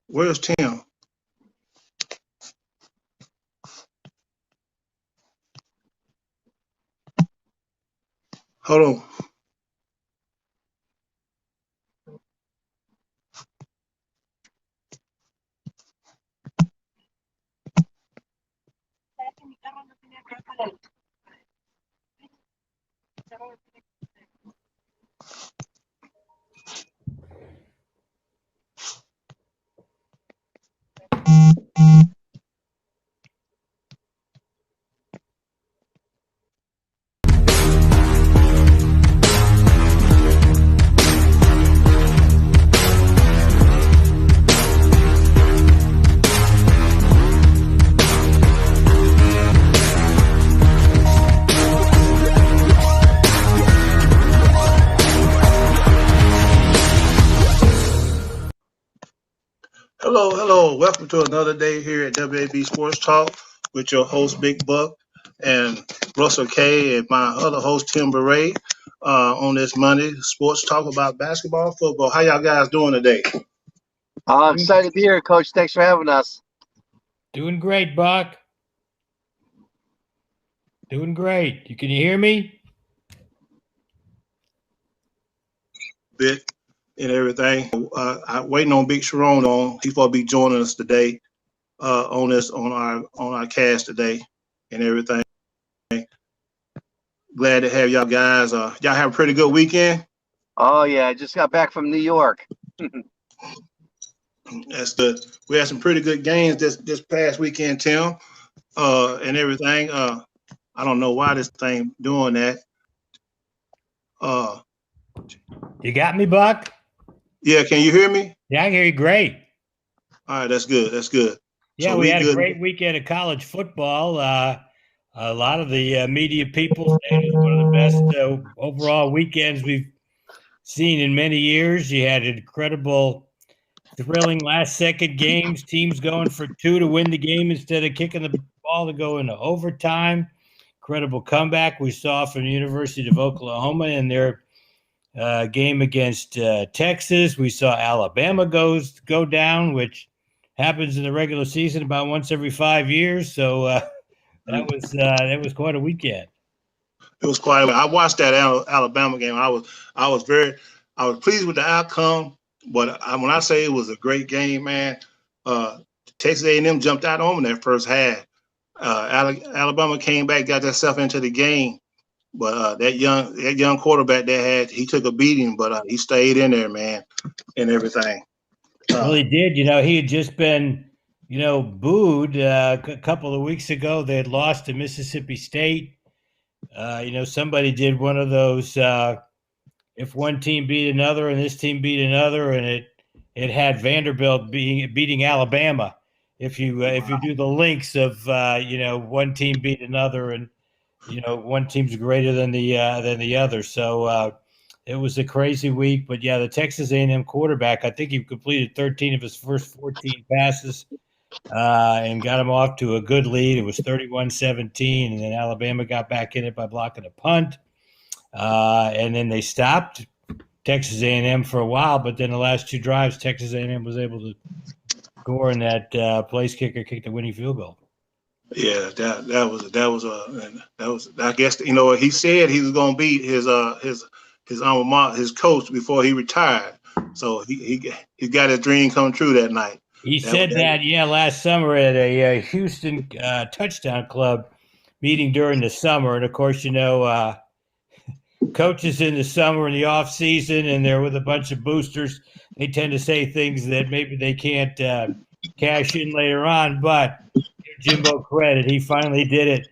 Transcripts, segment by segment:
Where's Tim? Hold on. Hello. Welcome to another day here at W.A.B Sports Talk with your host, Big Buck, and Russell K, and my other host, Tim Beret, on this Monday, Sports Talk about basketball, football. How y'all guys doing today? I'm excited to be here, Coach. Thanks for having us. Doing great, Buck. Doing great. Can you hear me? Bit and everything. I'm waiting on Big Sharon on. He's supposed to be joining us today on our cast today and everything. Glad to have y'all guys. Y'all have a pretty good weekend. Oh yeah, I just got back from New York. That's good. We had some pretty good games this past weekend, Tim, and everything. I don't know why this thing doing that. You got me, Buck? Yeah, can you hear me? Yeah, I can hear you great. All right, that's good. Yeah, So we had good. a great weekend of college football. A lot of the media people said it was one of the best overall weekends we've seen in many years. You had incredible, thrilling last-second games, teams going for two to win the game instead of kicking the ball to go into overtime. Incredible comeback we saw from the University of Oklahoma in their game against Texas. We saw Alabama go down, which happens in the regular season about once every 5 years. So that was quite a weekend. It was quite. I watched that Alabama game. I was pleased with the outcome. But when I say it was a great game, man, Texas A&M jumped out on them in that first half. Alabama came back, got themselves into the game. But that young quarterback he took a beating, but he stayed in there, man, and everything. Well, he did. He had just been, booed a couple of weeks ago. They had lost to Mississippi State. Somebody did one of those, if one team beat another and this team beat another, and it had Vanderbilt beating Alabama. If you do the links of one team beat another, and one team's greater than the other. So it was a crazy week. But yeah, the Texas A&M quarterback, I think he completed 13 of his first 14 passes and got him off to a good lead. It was 31-17, and then Alabama got back in it by blocking a punt. And then they stopped Texas A&M for a while, but then the last two drives, Texas A&M was able to score, and that place kicker kicked the winning field goal. Yeah, that was. I guess he said he was going to beat his alma mater, his coach, before he retired. So he got his dream come true that night. He said that last summer at a Houston touchdown club meeting during the summer, and of course coaches in the summer and the off season, and they're with a bunch of boosters. They tend to say things that maybe they can't cash in later on, but give Jimbo credit. He finally did it.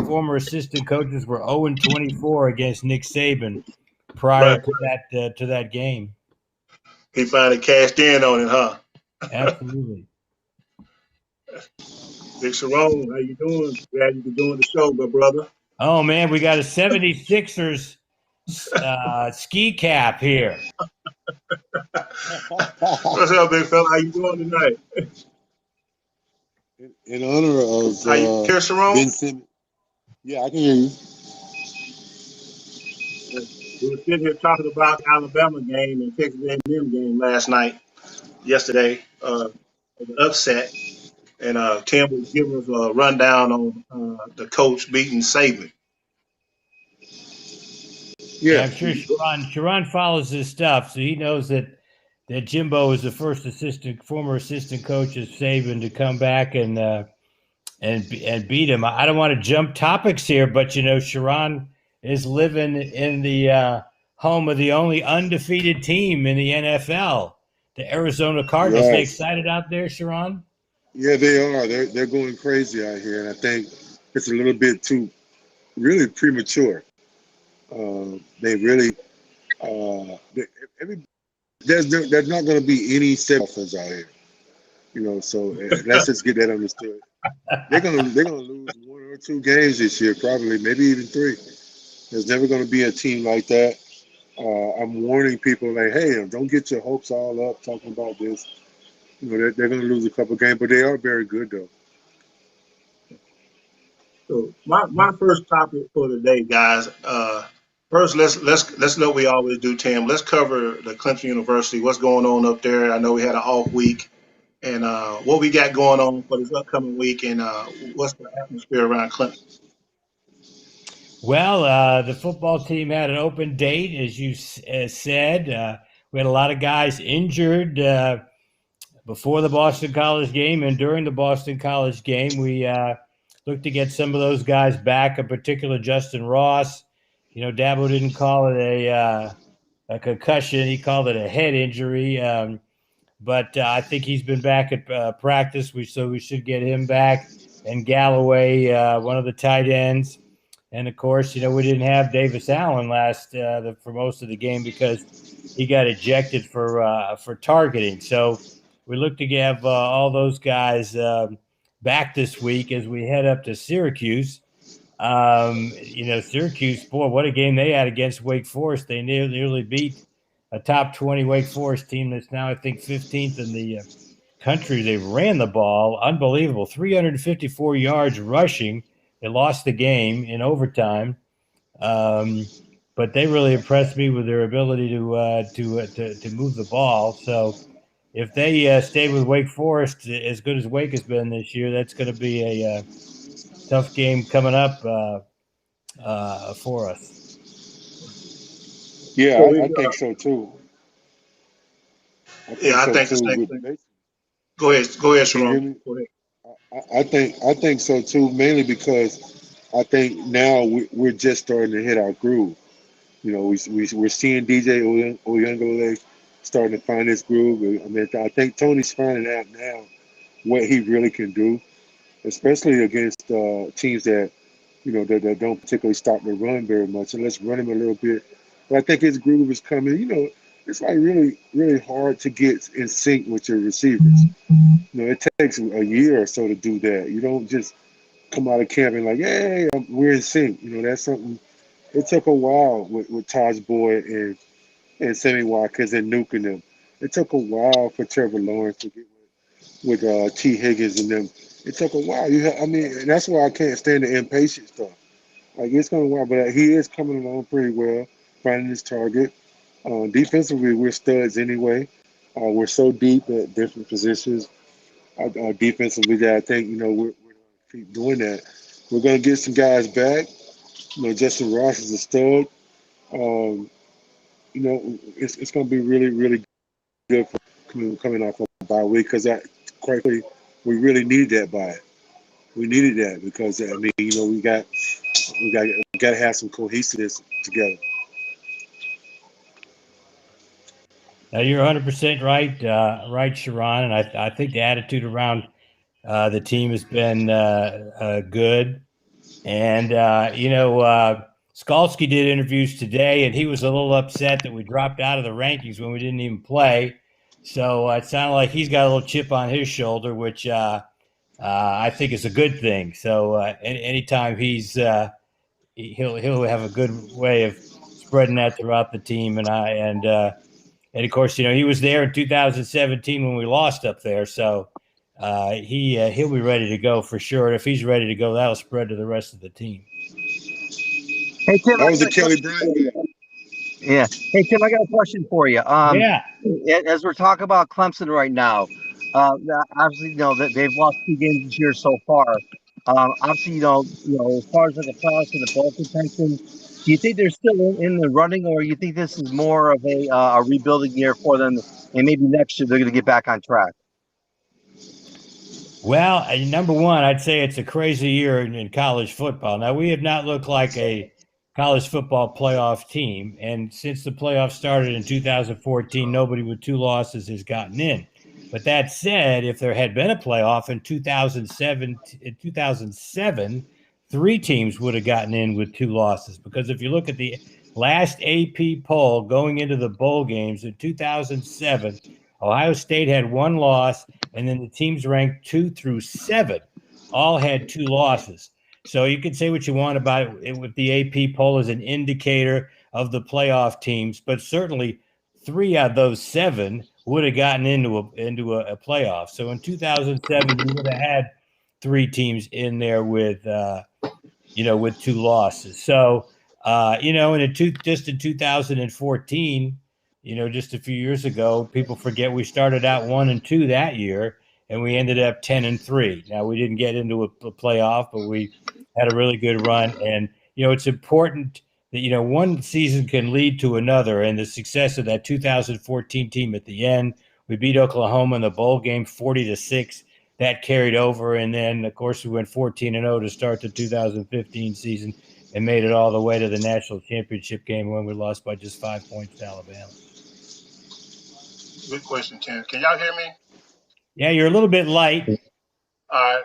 Former assistant coaches were 0-24 against Nick Saban prior to that game. He finally cashed in on it, huh? Absolutely. Big Sharon, how you doing? Glad you're doing the show, my brother. Oh, man, we got a 76ers ski cap here. What's up, big fella? How you doing tonight? In honor of Ben Simmons. Yeah, I can hear you. We were sitting here talking about the Alabama game and Texas A&M game yesterday, the upset, and Tim was giving us a rundown on the coach beating Saban. Yeah, Yeah, I'm sure Sharon follows his stuff, so he knows that Jimbo is the first former assistant coach of Saban to come back and beat him. I don't want to jump topics here, but Sharon is living in the home of the only undefeated team in the NFL, the Arizona Cardinals. They yes, excited out there, Sharon? yeah, they are. They're going crazy out here, and I think it's a little bit too really premature. They really every there's not going to be any set offense out here, So let's just get that understood. They're gonna lose one or two games this year, probably, maybe even three. There's never going to be a team like that. I'm warning people like, hey, don't get your hopes all up talking about this. They're going to lose a couple games, but they are very good though. So my first topic for today, guys. First, let's know we always do, Tim. Let's cover the Clemson University. What's going on up there? I know we had an off week, and what we got going on for this upcoming week, and what's the atmosphere around Clemson? Well, the football team had an open date, as you said. We had a lot of guys injured before the Boston College game and during the Boston College game. We looked to get some of those guys back, in particular Justin Ross. Dabo didn't call it a concussion. He called it a head injury. But I think he's been back at practice, so we should get him back. And Galloway, one of the tight ends. And, of course, we didn't have Davis Allen for most of the game because he got ejected for targeting. So we look to have all those guys back this week as we head up to Syracuse. Syracuse, boy, what a game they had against Wake Forest. They nearly beat a top 20 Wake Forest team that's now, I think, 15th in the country. They ran the ball. Unbelievable. 354 yards rushing. They lost the game in overtime. But they really impressed me with their ability to move the ball. So if they stay with Wake Forest as good as Wake has been this year, that's going to be a tough game coming up for us. Yeah, I think so too. I think the same thing. Go ahead, Can you hear Sharon. me? Go ahead. I think so too, mainly because I think now we're just starting to hit our groove. We're seeing DJ Oyunglele starting to find his groove. I mean, I think Tony's finding out now what he really can do, especially against teams that that don't particularly stop the run very much. And let's run him a little bit. But I think his groove is coming. It's like really, really hard to get in sync with your receivers. It takes a year or so to do that. You don't just come out of camp and like, hey, we're in sync. That's something. It took a while with Taj Boyd and Sammy Watkins and Nuke and them. It took a while for Trevor Lawrence to get with T. Higgins and them. It took a while. And that's why I can't stand the impatient stuff. Like, it's going to while, but he is coming along pretty well, finding his target. Defensively, we're studs anyway. We're so deep at different positions. Defensively, that I think we're going to keep doing that. We're going to get some guys back. Justin Ross is a stud. It's going to be really, really good for coming off of a bye week because quite frankly, we really needed that bye. We needed that because we got to have some cohesiveness together. Now you're 100% right, Sharon, and I think the attitude around the team has been good. And Skalski did interviews today, and he was a little upset that we dropped out of the rankings when we didn't even play. So it sounded like he's got a little chip on his shoulder, which I think is a good thing. So anytime he'll have a good way of spreading that throughout the team, and of course he was there in 2017 when we lost up there, so he'll be ready to go for sure. If he's ready to go, that'll spread to the rest of the team. Hey Tim, That was a Kelly Bryant game. Yeah. Hey, Tim, I got a question for you. Yeah. As we're talking about Clemson right now, obviously, that they've lost 2 games this year so far. Obviously, as far as like the playoffs and the bowl contention, do you think they're still in the running, or you think this is more of a rebuilding year for them, and maybe next year they're going to get back on track? Well, number one, I'd say it's a crazy year in college football. Now, we have not looked like a college football playoff team. And since the playoffs started in 2014, nobody with 2 losses has gotten in. But that said, if there had been a playoff in 2007, 3 teams would have gotten in with 2 losses. Because if you look at the last AP poll going into the bowl games in 2007, Ohio State had 1 loss, and then the teams ranked 2 through 7 all had 2 losses. So you can say what you want about it with the AP poll as an indicator of the playoff teams, but certainly 3 out of those 7 would have gotten into a playoff. So in 2007, you would have had 3 teams in there with with 2 losses. So just in 2014, just a few years ago, people forget we started out 1-2 that year, and we ended up 10-3. Now we didn't get into a playoff, but we had a really good run. And it's important that one season can lead to another. And the success of that 2014 team at the end, we beat Oklahoma in the bowl game 40-6. That carried over, and then of course we went 14-0 to start the 2015 season and made it all the way to the national championship game when we lost by just 5 points to Alabama. Good question, Tim. Can y'all hear me? Yeah, you're a little bit light.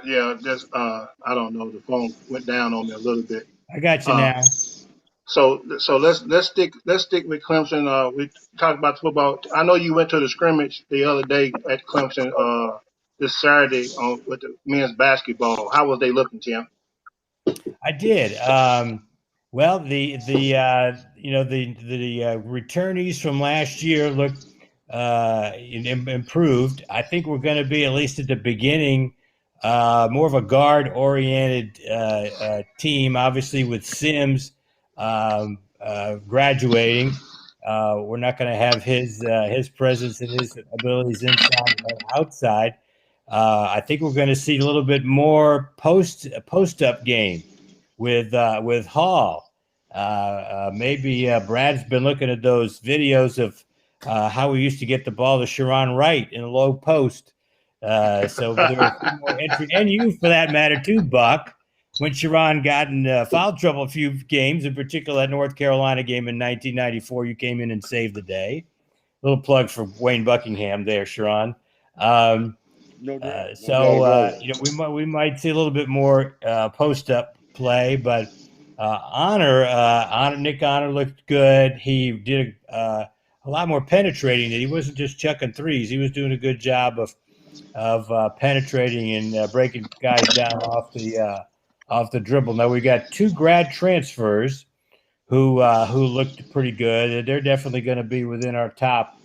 Yeah, just I don't know. The phone went down on me a little bit. I got you now. So let's stick with Clemson. We talked about football. I know you went to the scrimmage the other day at Clemson this Saturday with the men's basketball. How was they looking, Tim? I did. Well, the returnees from last year looked improved. I think we're going to be, at least at the beginning, more of a guard-oriented team. Obviously, with Sims graduating, we're not going to have his presence and his abilities inside and outside. I think we're going to see a little bit more post-up game with Hall. Maybe Brad's been looking at those videos of how we used to get the ball to Sharon Wright in a low post. So there are a few more entry, and you for that matter too, Buck. When Sharon got in foul trouble a few games, in particular that North Carolina game in 1994, you came in and saved the day. Little plug for Wayne Buckingham there, Sharon. No doubt. We might see a little bit more post up play, but Nick Honor looked good. He did a lot more penetrating. He wasn't just chucking threes. He was doing a good job of penetrating and breaking guys down off the dribble. Now we got 2 grad transfers who looked pretty good. They're definitely going to be within our top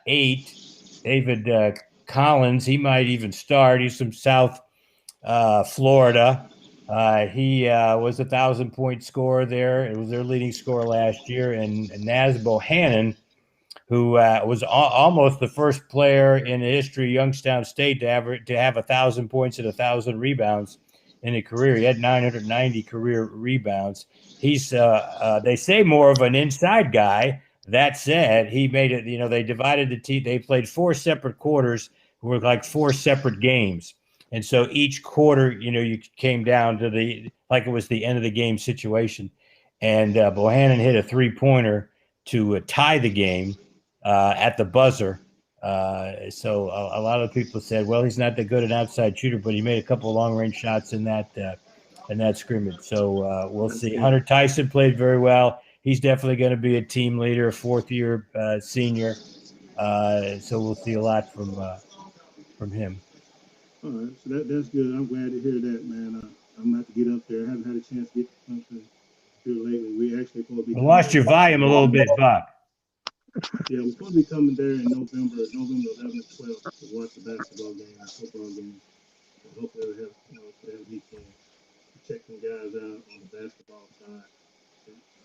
8. David Collins, he might even start. He's from South Florida. He was 1,000-point scorer there. It was their leading scorer last year. And Naz Bohannon, who was almost the first player in the history of Youngstown State to have 1,000 points and 1,000 rebounds in a career. He had 990 career rebounds. He's they say more of an inside guy. That said, he made it. They divided the team. They played 4 separate quarters, were like 4 separate games. And so each quarter, you came down to like it was the end of the game situation. And Bohannon hit a 3-pointer to tie the game at the buzzer. So a lot of people said, well, he's not that good an outside shooter, but he made a couple of long-range shots in that scrimmage. So we'll see. Hunter Tyson played very well. He's definitely going to be a team leader, a 4th-year senior. So we'll see a lot from him. All right, so that's good. I'm glad to hear that, man. I'm about to get up there. I haven't had a chance to get to Clemson here lately. We actually supposed to be. I lost your volume a little bit, Buck. Yeah, we're supposed to be coming there in November 11th and 12th to watch the basketball game and football game. So hopefully we'll have a weekend to check some guys out on the basketball side.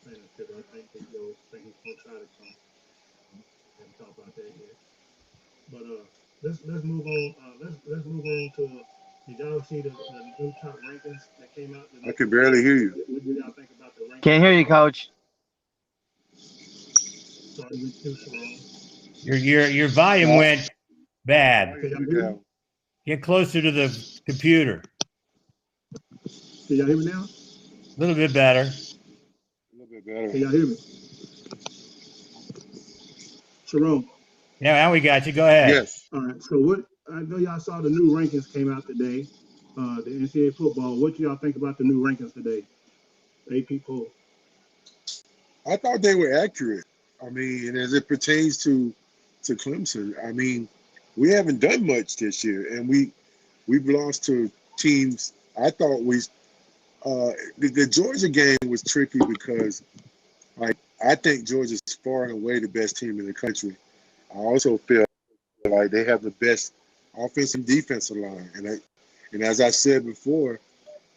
saying that because I think he's gonna try to come. Haven't talked about that yet. But let's move on. Let's move on to. Did y'all see the new top rankings that came out? The I new can barely hear you. what do y'all think about the Can't rankings hear that you, came out? Coach. Starting with you, Sharon. Your volume No, went bad. Can y'all went hear me? down. Get closer to the computer. Can y'all hear me now? A little bit better. A little bit better. Can y'all hear me? Sharon. Yeah, now we got you. Go ahead. Yes. All right. So what? I know y'all saw the new rankings came out today. The NCAA football. What do y'all think about the new rankings today? AP poll. I thought they were accurate. I mean, and as it pertains to Clemson, I mean, we haven't done much this year, and we've lost to teams. I thought the Georgia game was tricky because like I think Georgia's far and away the best team in the country. I also feel like they have the best offensive and defensive line, and as I said before,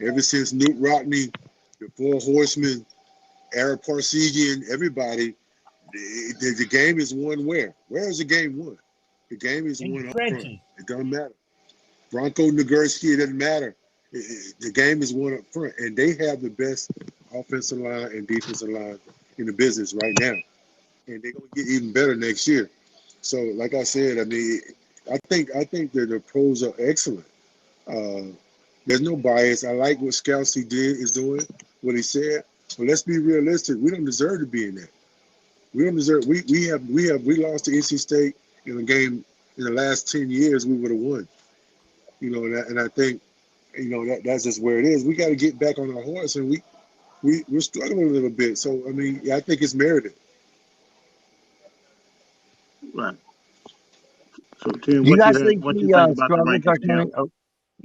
ever since Newt Rockne, the Four Horsemen, Eric Parsegian, everybody, the game is won where? Where is the game won? The game is In the won up front. trenches. It doesn't matter. Bronco Nagurski, it doesn't matter. The game is won up front, and they have the best offensive line and defensive line in the business right now, and they're gonna get even better next year. So, like I said, I mean, I think that the pros are excellent. Uh, there's no bias. I like what Scalzi is doing, what he said. But let's be realistic. We don't deserve to be in that. We don't deserve. We lost to NC State in a game in the last 10 years. We would have won. And I think that's just where it is. We got to get back on our horse, and we're struggling a little bit. So I mean, I think it's merited. Right. So Tim, Do you guys think what you think the about the struggles are rankings, Tim? coming?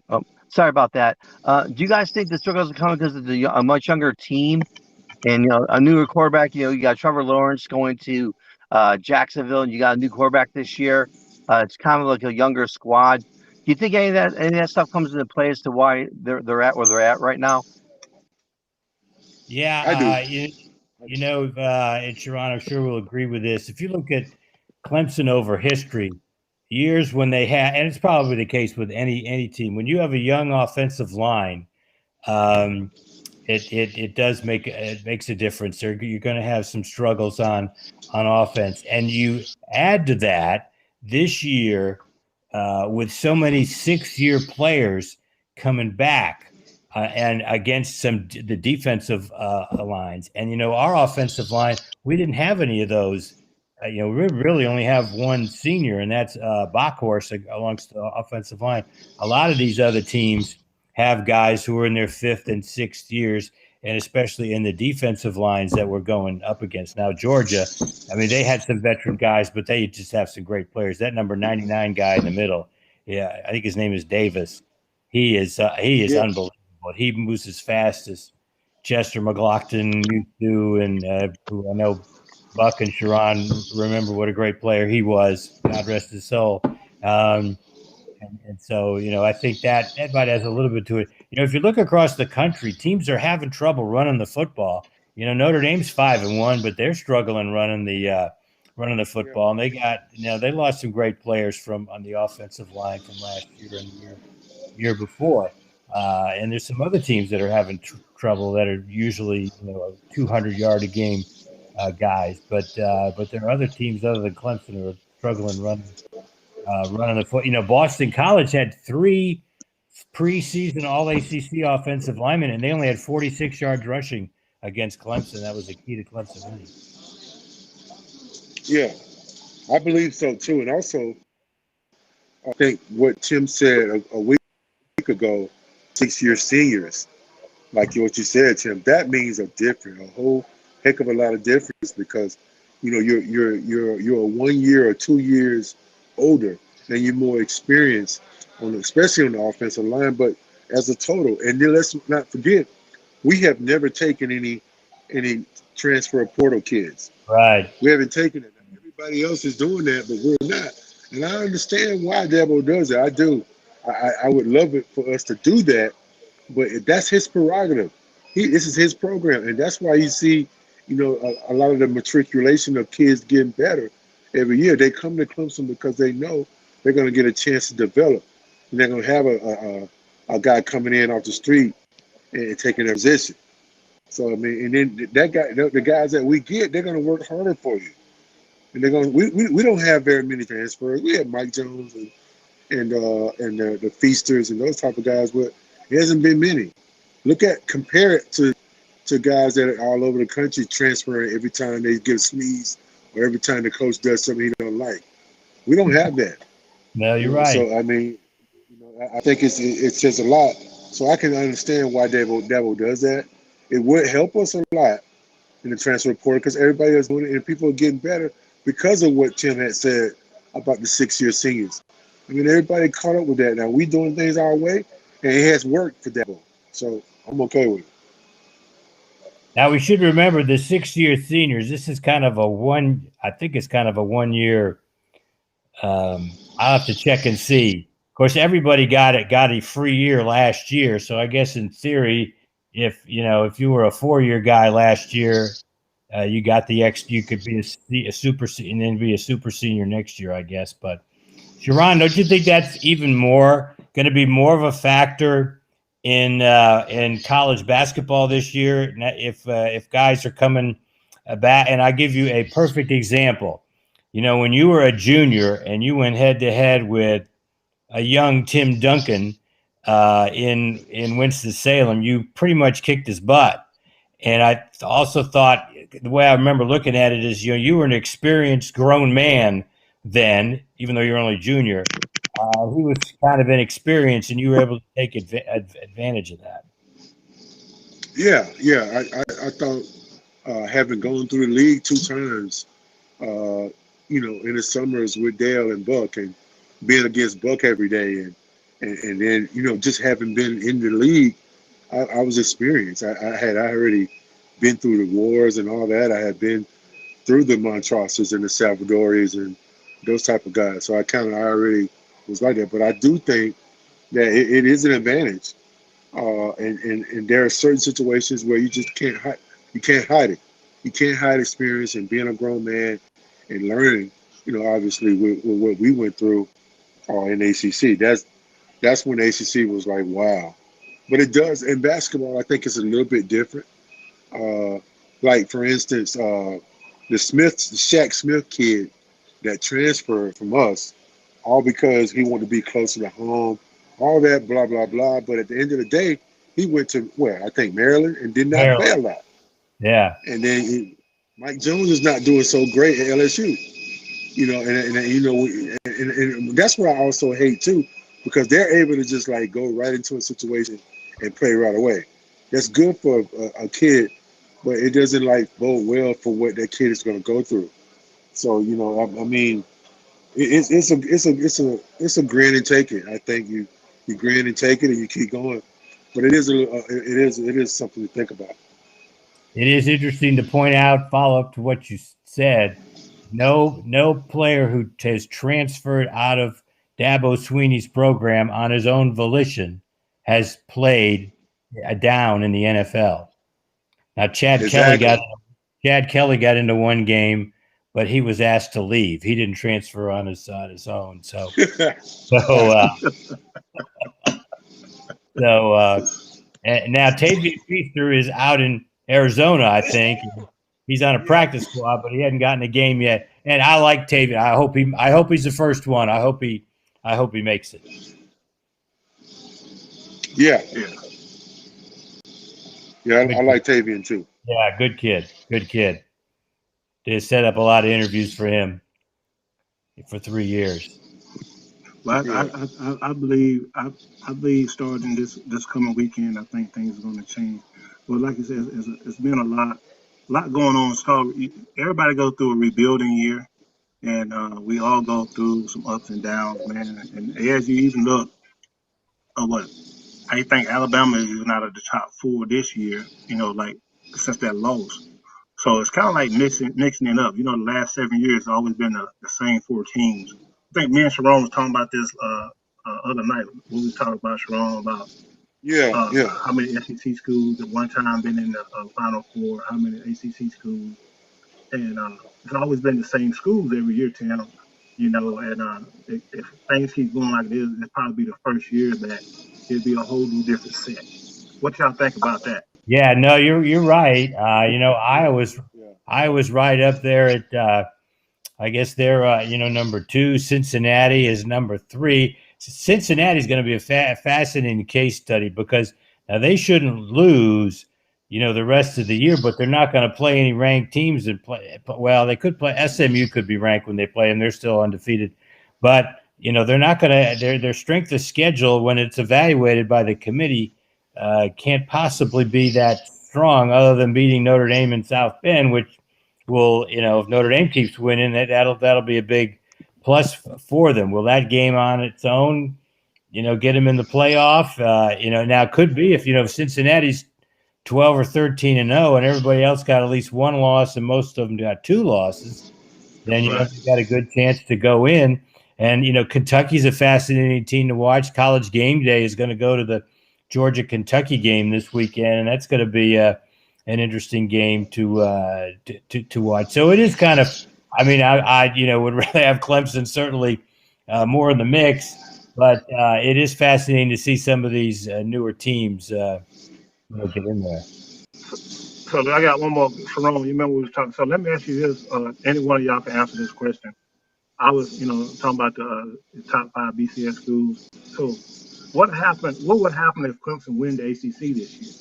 Oh, sorry about that. Do you guys think the struggles are coming because of a much younger team and a newer quarterback? You got Trevor Lawrence going to Jacksonville, and you got a new quarterback this year. It's kind of like a younger squad. Do you think any of that stuff comes into play as to why they're at where they're at right now? I do. Yeah, and Sharon, I'm sure will agree with this. If you look at Clemson over history, years when they had, and it's probably the case with any team, when you have a young offensive line, um, it does makes a difference. You're going to have some struggles on offense, and you add to that this year with so many 6-year players coming back and against the defensive lines, and our offensive line, we didn't have any of those. We really only have one senior, and that's Backhorst amongst the offensive line. A lot of these other teams have guys who are in their 5th and 6th years, and especially in the defensive lines that we're going up against. Now, Georgia, I mean, they had some veteran guys, but they just have some great players. That number 99 guy in the middle, yeah, I think his name is Davis. He is Yeah. unbelievable. He moves as fast as Chester McLaughlin used to, and who I know Buck and Sharon remember what a great player he was. God rest his soul. And so, I think that might has a little bit to it. If you look across the country, teams are having trouble running the football. Notre Dame's 5-1, but they're struggling running the football, and they got they lost some great players from on the offensive line from last year and the year before. And there's some other teams that are having trouble that are usually 200-yard a game guys, but there are other teams other than Clemson who are struggling running the foot. Boston College had 3 preseason All ACC offensive linemen, and they only had 46 yards rushing against Clemson. That was the key to Clemson winning. Yeah, I believe so too. And also, I think what Tim said a week ago, 6-year seniors, like what you said, Tim, that means a whole heck of a lot of difference because, you're a 1 year or 2 years older and you're more experienced especially on the offensive line, but as a total. And then let's not forget, we have never taken any transfer portal kids. Right. We haven't taken it. Everybody else is doing that, but we're not. And I understand why Dabo does it. I do. I would love it for us to do that, but that's his prerogative. This is his program, and that's why you see a lot of the matriculation of kids getting better every year. They come to Clemson because they know they're going to get a chance to develop, and they're going to have a guy coming in off the street and taking their position. So I mean, and then that guy, the guys that we get, they're going to work harder for you, and they're going. We don't have very many transfers. We have Mike Jones and the feasters and those type of guys, but it hasn't been many. Compare it to guys that are all over the country transferring every time they get a sneeze or every time the coach does something he don't like. We don't have that. No, you're right. So I mean, I think it says a lot. So I can understand why Dabo does that. It would help us a lot in the transfer portal because everybody is doing it and people are getting better because of what Tim had said about the 6-year seniors. I mean, everybody caught up with that now. We doing things our way, and it has worked for Dabo. So I'm okay with it. Now we should remember the 6-year seniors. This is kind of I think it's kind of a 1 year. I'll have to check and see. Of course, everybody got a free year last year. So I guess in theory, if you were a 4-year guy last year, you got you could be a super and then be a super senior next year, I guess. But Sharon, don't you think that's even going to be more of a factor in college basketball this year if guys are coming back? And I give you a perfect example. When you were a junior and you went head to head with a young Tim Duncan in Winston-Salem, you pretty much kicked his butt. And I also thought the way I remember looking at it is, you were an experienced grown man then, even though you're only junior. He was kind of inexperienced, and you were able to take advantage of that. Yeah. I thought having gone through the league 2 times, in the summers with Dale and Buck, and being against Buck every day, and then just having been in the league, I was experienced. I had already been through the wars and all that. I had been through the Montroses and the Salvadorians and those type of guys. So I already was like that. But I do think that it is an advantage. And there are certain situations where you just can't hide. You can't hide it. You can't hide experience and being a grown man and learning. Obviously with what we went through in ACC. That's when ACC was like, wow. But it does in basketball. I think it's a little bit different. Like for instance, the Shaq Smith kid that transferred from us, all because he wanted to be closer to home, all that blah blah blah. But at the end of the day, he went to where I think Maryland and did not play a lot. Yeah. And then Mike Jones is not doing so great at LSU. And that's what I also hate too, because they're able to just like go right into a situation and play right away. That's good for a kid, but it doesn't like bode well for what that kid is going to go through. So I mean, it's a grin and take it. I think you grin and take it and you keep going, but it is something to think about. It is interesting to point out, follow up to what you said. No player who has transferred out of Dabo Swinney's program on his own volition has played down in the NFL. Now, Chad Kelly got into one game, but he was asked to leave. He didn't transfer on his own. So and now Tavian Feaster is out in Arizona, I think. He's on a practice squad, but he hadn't gotten a game yet. And I like Tavian. I hope he's the first one. I hope he makes it. Yeah. I like Tavian too. Yeah, good kid. They set up a lot of interviews for him for 3 years. Well, I believe starting this coming weekend, I think things are going to change. But like you said, it's been a lot going on. So everybody go through a rebuilding year, and we all go through some ups and downs, man. And as you even look at what I think Alabama is even out of the top 4 this year, like since that loss. So it's kind of like mixing it up. The last 7 years it's always been the same 4 teams. I think me and Sharon was talking about this other night when we talked about Sharon about Yeah. how many SEC schools at one time been in the Final Four, how many ACC schools, and it's always been the same schools every year, Tim. You know, and if things keep going like this, it'll probably be the first year that it'll be a whole new different set. What y'all think about that? Yeah, no, you're right. You know, Yeah. I was right up there at I guess they're you know, number 2. Cincinnati is number 3. Cincinnati is going to be a fascinating case study because now they shouldn't lose, you know, the rest of the year, but they're not going to play any ranked teams and play. Well, they could play. SMU could be ranked when they play, and they're still undefeated. But you know, they're not going to. Their strength of schedule when it's evaluated by the committee can't possibly be that strong, other than beating Notre Dame and South Bend, which will, you know, if Notre Dame keeps winning, that'll be a big plus for them. Will that game on its own, you know, get them in the playoff? You know, now it could be if, you know, if Cincinnati's 12 or 13 and 0 and everybody else got at least one loss and most of them got 2 losses, then you know Right. you got a good chance to go in. And you know, Kentucky's a fascinating team to watch. College Game Day is going to go to the Georgia Kentucky game this weekend, and that's going to be an interesting game to watch. So it is kind of, I mean, I you know would rather have Clemson certainly more in the mix, but it is fascinating to see some of these newer teams you know, get in there. So I got one more, Sharon. You remember we was talking? So let me ask you this: any one of y'all can answer this question. I was, you know, talking about the top 5 BCS schools. So what happened? What would happen if Clemson win the ACC this year?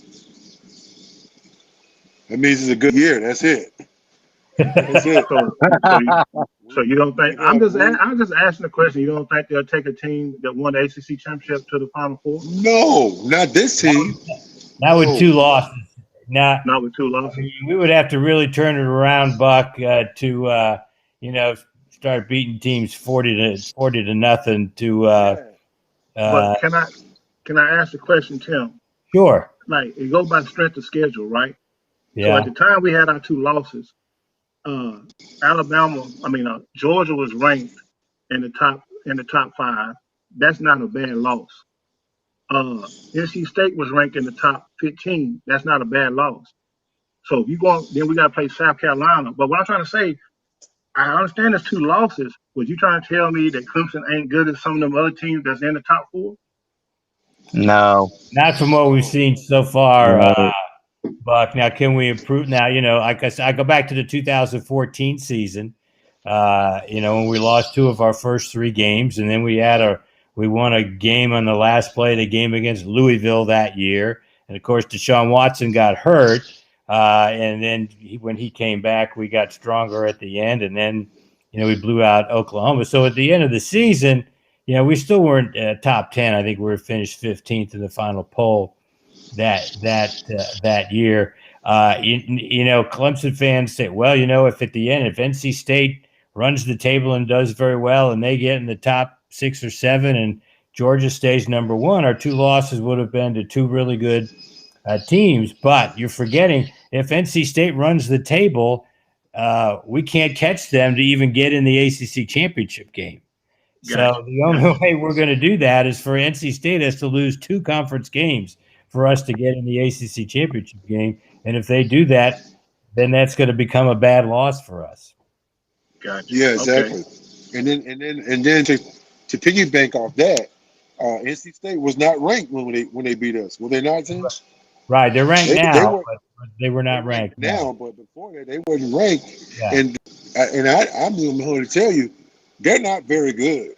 That means it's a good year. That's it. That's it. So, so you, so you don't think? We have we I'm just asking the question. You don't think they'll take a team that won the ACC championship to the Final Four? no, not this team. Now with 2 No. losses, now Not with 2 I losses. mean, we would have to really turn it around, Buck, to you know, start beating teams 40 to nothing to Yeah. But uh, can I ask the question, Tim? sure, Like it goes by strength of schedule, right? So at yeah, the time we had our 2 losses, uh, Alabama, I mean Georgia was ranked in the top 5. That's not a bad loss. NC State was ranked in the top 15. That's not a bad loss. So if you go, then we got to play South Carolina. But what I'm trying to say, I understand there's 2 losses. Was you trying to tell me that Clemson ain't good as some of them other teams that's in the top 4? No, not from what we've No. seen so far, no. Buck. Now, can we improve? Now, you know, like I said, I go back to the 2014 season. You know, when we lost 2 of our first 3 games, and then we won a game on the last play of the game against Louisville that year, and of course, Deshaun Watson got hurt, and then when he came back, we got stronger at the end, and then you know we blew out Oklahoma. So at the end of the season, you know, we still weren't top 10. I think we were finished 15th in the final poll that year. You know, Clemson fans say, well, you know, if at the end, if NC State runs the table and does very well, and they get in the top 6 or 7, and Georgia stays number 1, our 2 losses would have been to 2 really good teams. But you're forgetting if NC State runs the table, we can't catch them to even get in the ACC championship game. Gotcha. So the only Gotcha. way we're going to do that is for NC State has to lose 2 conference games for us to get in the ACC championship game. And if they do that, then that's going to become a bad loss for us. Gotcha. Yeah, Okay. exactly. And then to piggyback off that, NC State was not ranked when they beat us. Were they not, Tim? Right. They're ranked They now, were but they were they not ranked ranked. No. now, but before that they wasn't ranked. Yeah. And I'm going to tell you, they're not very good.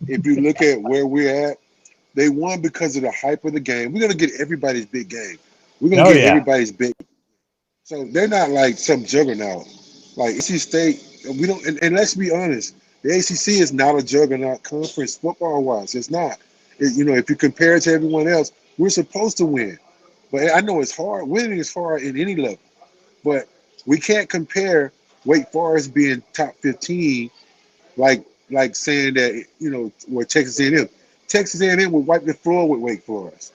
If you look at where we're at, they won because of the hype of the game. We're gonna get everybody's big game. We're gonna Oh, get yeah. everybody's big. So they're not like some juggernaut. Like NC State, we don't. And let's be honest, the ACC is not a juggernaut conference football wise. It's not. You know, if you compare it to everyone else, we're supposed to win. But I know it's hard. Winning is hard in any level. But we can't compare Wake Forest being top 15 like saying that, you know, where Texas A&M would wipe the floor with Wake Forest.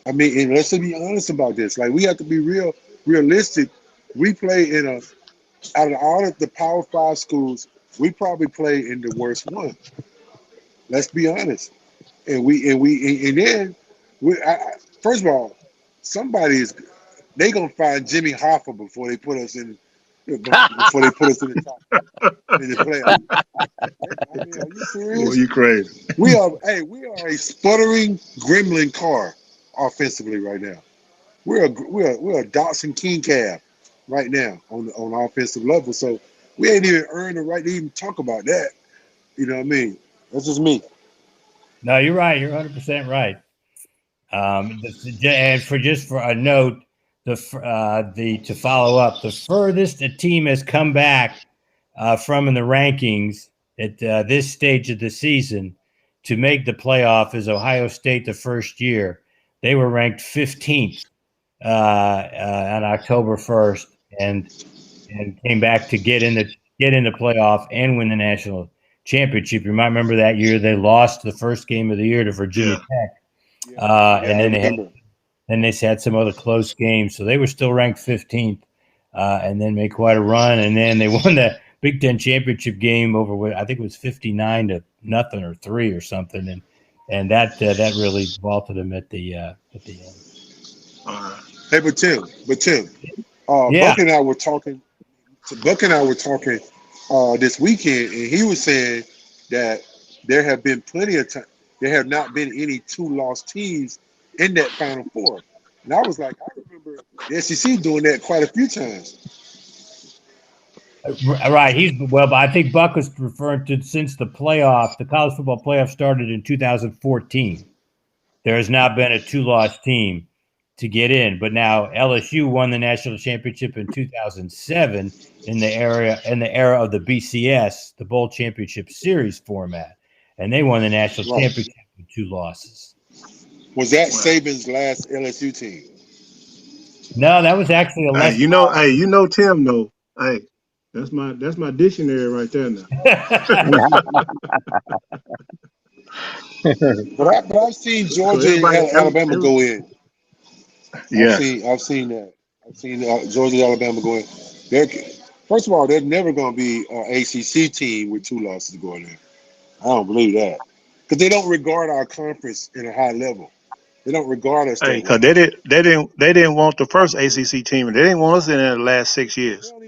I mean, and let's be honest about this. Like, we have to be realistic. We play in out of all of the Power Five schools, we probably play in the worst one. Let's be honest. And then First of all, somebody's they gonna find Jimmy Hoffa before they put us in the top in the playoffs. I mean, are you Boy, serious? you crazy. We are a sputtering gremlin car offensively right now. We're a Dotson King cab right now on offensive level. So we ain't even earned the right to even talk about that. You know what I mean? That's just me. No, you're right. You're 100% right. And for a note, the to follow up, the furthest a team has come back from in the rankings at this stage of the season to make the playoff is Ohio State. The first year they were ranked 15th on October 1st, and came back to get in the playoff and win the national championship. You might remember that year they lost the first game of the year to Virginia Yeah. Tech, Yeah, and I then remember. they had some other close games, so they were still ranked 15th, and then made quite a run, and then they won the Big Ten championship game over, I think it was 59-0 or 3 or something, and that really vaulted them at the end. All right. Hey, but Tim, Yeah. Buck and I were talking this weekend, and he was saying that there have been plenty of time. There have not been any two-loss teams in that Final Four, and I was like, I remember the SEC doing that quite a few times. Right. But I think Buck was referring to since the college football playoff started in 2014. There has not been a two-loss team to get in, but now LSU won the national championship in 2007 in the era of the BCS, the Bowl Championship Series format, and they won the national Right? championship with 2 losses. Was that Well, Saban's last LSU team? No, that was actually a hey, less. Tim, though. Hey, that's my dictionary right there now. But I've seen Because Georgia and Alabama go in. yes. I've seen that. I've seen Georgia and Alabama go in. They're, first of all, they're never going to be an ACC team with 2 losses going in. I don't believe that because they don't regard our conference in a high level. They don't regard us Hey, that because way. they didn't want the first ACC team, and they didn't want us in there the last 6 years. They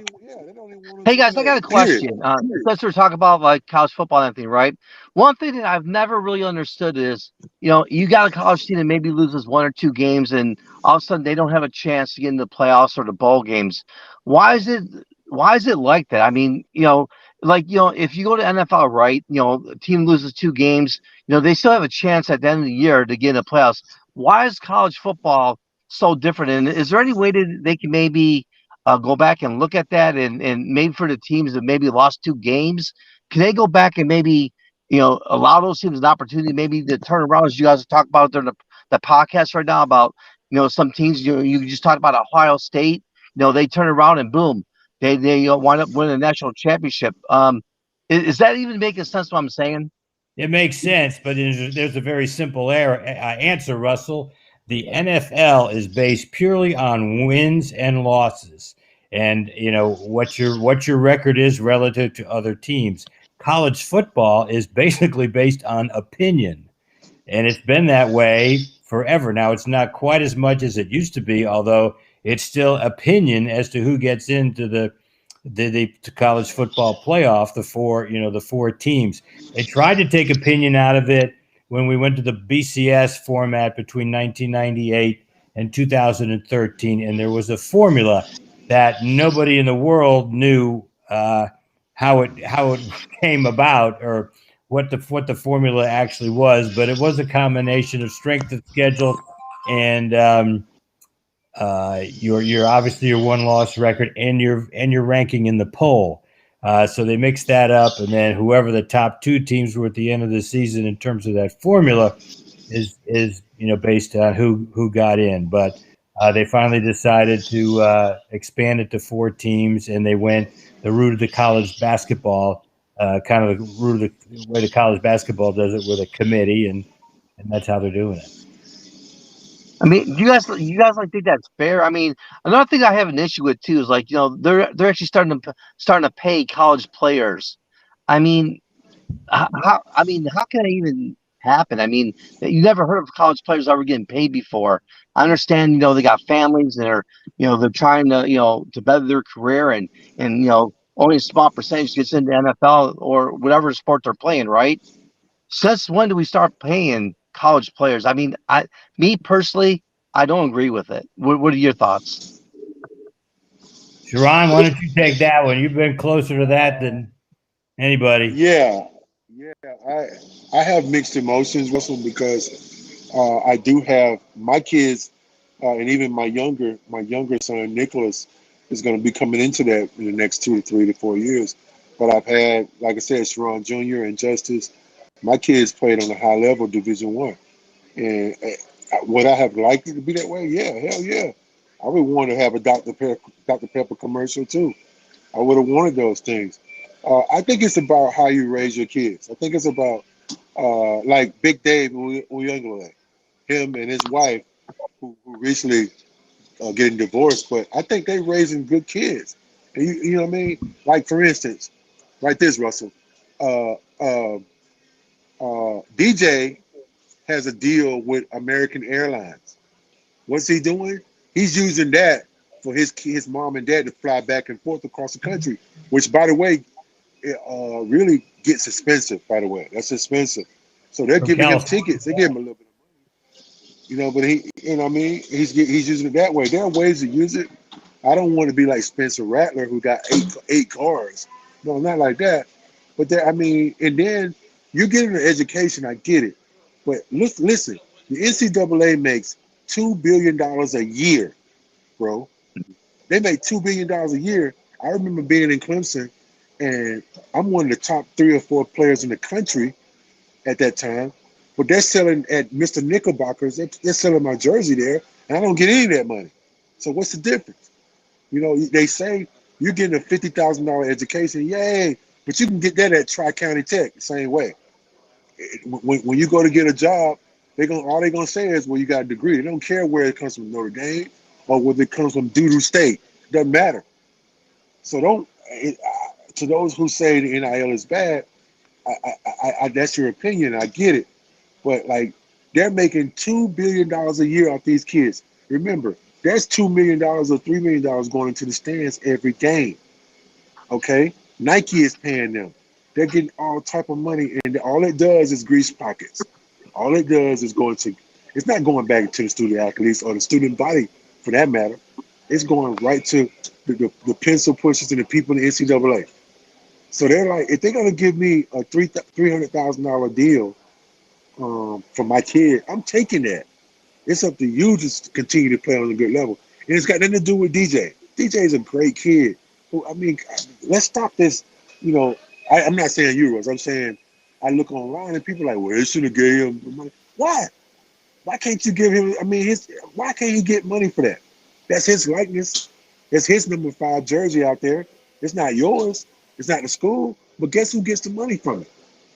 don't even want us Hey in guys, I got there. a Period. question. Since we're talking about like college football and everything, right? One thing that I've never really understood is, you got a college team that maybe loses 1 or 2 games, and all of a sudden they don't have a chance to get into the playoffs or the bowl games. Why is it? Why is it like that? I mean, if you go to NFL, right? A team loses 2 games, they still have a chance at the end of the year to get in the playoffs. Why is college football so different? And is there any way that they can maybe go back and look at that, and maybe for the teams that maybe lost 2 games, can they go back and maybe allow those teams an opportunity maybe to turn around, as you guys are talking about during the podcast right now about some teams, you just talked about Ohio State, they turn around and boom, they wind up winning a national championship. Is that even making sense what I'm saying? It makes sense, but there's a very simple answer, Russell. The NFL is based purely on wins and losses, and what your record is relative to other teams. College football is basically based on opinion, and it's been that way forever. Now, it's not quite as much as it used to be, although it's still opinion as to who gets into the college football playoff. The four teams. They tried to take opinion out of it when we went to the BCS format between 1998 and 2013, and there was a formula that nobody in the world knew how it came about, or what the formula actually was, but it was a combination of strength of schedule and your obviously your 1 loss record and your ranking in the poll. So they mixed that up, and then whoever the top 2 teams were at the end of the season in terms of that formula is based on who got in. But they finally decided to expand it to 4 teams, and they went the route of the college basketball, kind of the route of the way the college basketball does it, with a committee, and that's how they're doing it. I mean, do you guys like think that's fair? I mean, another thing I have an issue with too is like they're actually starting to pay college players. I mean, how can I even happen? I mean, you never heard of college players ever getting paid before. I understand, they got families and they're trying to, to better their career and only a small percentage gets into NFL or whatever sport they're playing, right? Since when do we start paying college players? I mean, me personally, I don't agree with it. What are your thoughts? Sharon, why don't you take that one? You've been closer to that than anybody. Yeah, yeah. I have mixed emotions, Russell, because I do have my kids, and even my younger son Nicholas is going to be coming into that in the next 2 to 3 to 4 years. But I've had, like I said, Sharon Jr. and Justice. My kids played on a high level, Division 1, and would I have liked it to be that way? Yeah, hell yeah. I would want to have a Dr. Pepper commercial too. I would have wanted those things. I think it's about how you raise your kids. I think it's about like Big Dave Uyunglele, him and his wife, who recently getting divorced. But I think they raising good kids. And you know what I mean? Like for instance, like this, Russell. Uh, uh, DJ has a deal with American Airlines. What's he doing? He's using that for his mom and dad to fly back and forth across the country. Which, by the way, it really gets expensive. By the way, that's expensive. So they're From giving him California. tickets. They give him a little bit of money, but what I mean, he's using it that way. There are ways to use it. I don't want to be like Spencer Rattler, who got eight cars. No, not like that. But I mean, and then you're getting an education. I get it, but listen, the NCAA makes $2 billion a year, bro. They make $2 billion a year. I remember being in Clemson, and I'm one of the top 3 or 4 players in the country at that time. But they're selling at Mr. Knickerbocker's. They're selling my jersey there, and I don't get any of that money. So what's the difference? They say you're getting a $50,000 education, yay! But you can get that at Tri-County Tech the same way. When you go to get a job, all they're gonna say is, well, you got a degree. They don't care where it comes from, Notre Dame or whether it comes from Doodoo State. Doesn't matter. So don't. To those who say the NIL is bad, that's your opinion. I get it, but like they're making $2 billion a year off these kids. Remember, that's $2 million or $3 million going into the stands every game. Okay, Nike is paying them. They're getting all type of money, and all it does is grease pockets. All it does is going to. It's not going back to the student athletes or the student body, for that matter. It's going right to the pencil pushers and the people in the NCAA. So they're like, if they're gonna give me a $300,000 deal for my kid, I'm taking that. It's up to you to continue to play on a good level, and it's got nothing to do with DJ. DJ is a great kid. I mean, let's stop this. I'm not saying euros. I'm saying I look online and people are like, well, they should have gave him money. Why? Why can't you give him? I mean, why can't he get money for that? That's his likeness. That's his number 5 jersey out there. It's not yours. It's not the school. But guess who gets the money from it?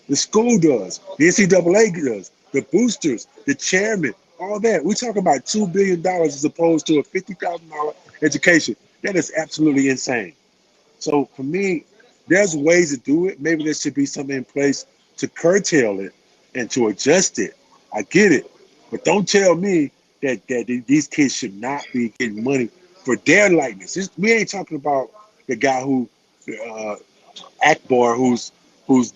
The school does. The NCAA does. The boosters, the chairman, all that. We're talking about $2 billion as opposed to a $50,000 education. That is absolutely insane. So for me, there's ways to do it. Maybe there should be something in place to curtail it and to adjust it. I get it. But don't tell me that these kids should not be getting money for their likeness. We ain't talking about the guy who uh, Akbar, who's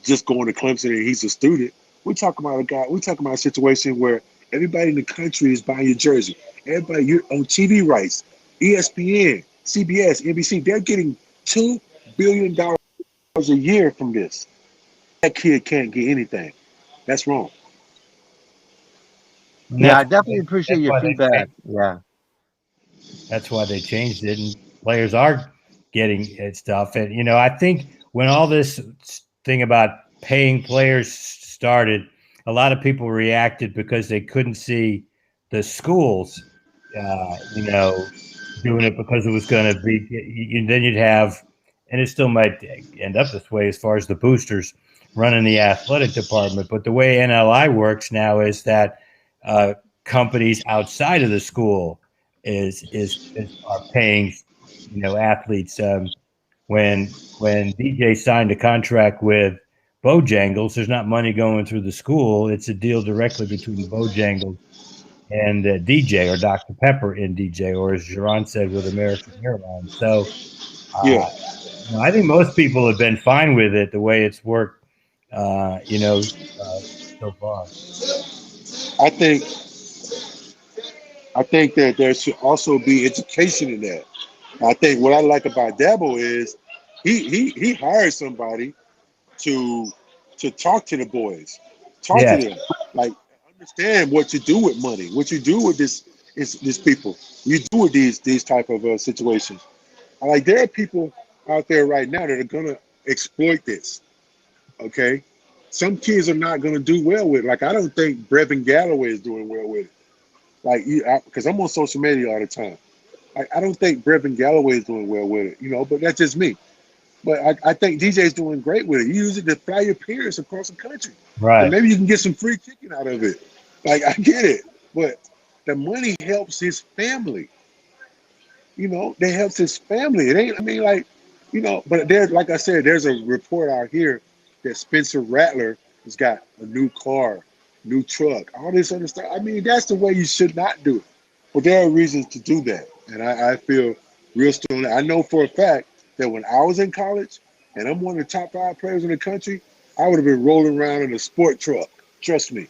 just going to Clemson and he's a student. We're talking about a guy. We're talking about a situation where everybody in the country is buying your jersey. Everybody, you're on TV rights, ESPN, CBS, NBC. They're getting $2 billion a year from this. That kid can't get anything. That's wrong. And Yeah, I that's definitely appreciate that's your why they feedback. changed. Yeah. That's why they changed it, and players are getting it stuff. And I think when all this thing about paying players started, a lot of people reacted because they couldn't see the schools, doing it because it was going to be. Then you'd have, and it still might end up this way as far as the boosters running the athletic department. But the way NLI works now is that uh, companies outside of the school is are paying athletes. When DJ signed a contract with Bojangles. There's not money going through the school. It's a deal directly between Bojangles and DJ or Dr. Pepper in DJ, or as Geron said, with American Airlines. So Yeah, I think most people have been fine with it the way it's worked, so far. I think I think that there should also be education in that. I think what I like about Dabo is he hired somebody to talk to the boys, talk to Yes, them, like understand what you do with money, what you do with this people, you do with these type of situations. Like there are people out there right now that are gonna exploit this. Okay, some kids are not gonna do well with it. Like I don't think Brevin Galloway is doing well with it. Like you, because I'm on social media all the time. I don't think Brevin Galloway is doing well with it, but that's just me. But I think DJ's doing great with it. You use it to fly your peers across the country. And right. maybe you can get some free chicken out of it. Like, I get it. But the money helps his family. They helps his family. It ain't, I mean, like, but there's, like I said, there's a report out here that Spencer Rattler has got a new car, new truck, all this other stuff. I mean, that's the way you should not do it. But there are reasons to do that. And I feel real strongly. I know for a fact that when I was in college and I'm one of the top 5 players in the country, I would have been rolling around in a sport truck. Trust me.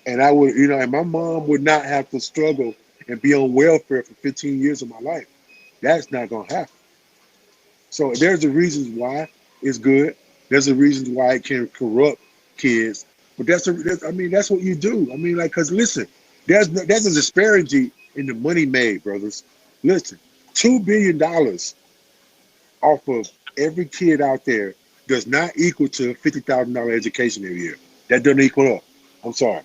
And I would, and my mom would not have to struggle and be on welfare for 15 years of my life. That's not going to happen. So there's the reasons why it's good. There's the reasons why it can corrupt kids. But I mean, that's what you do. I mean, like, because listen, there's a disparity in the money made, brothers. Listen, $2 billion off of every kid out there does not equal to a $50,000 education every year. That doesn't equal up. I'm sorry.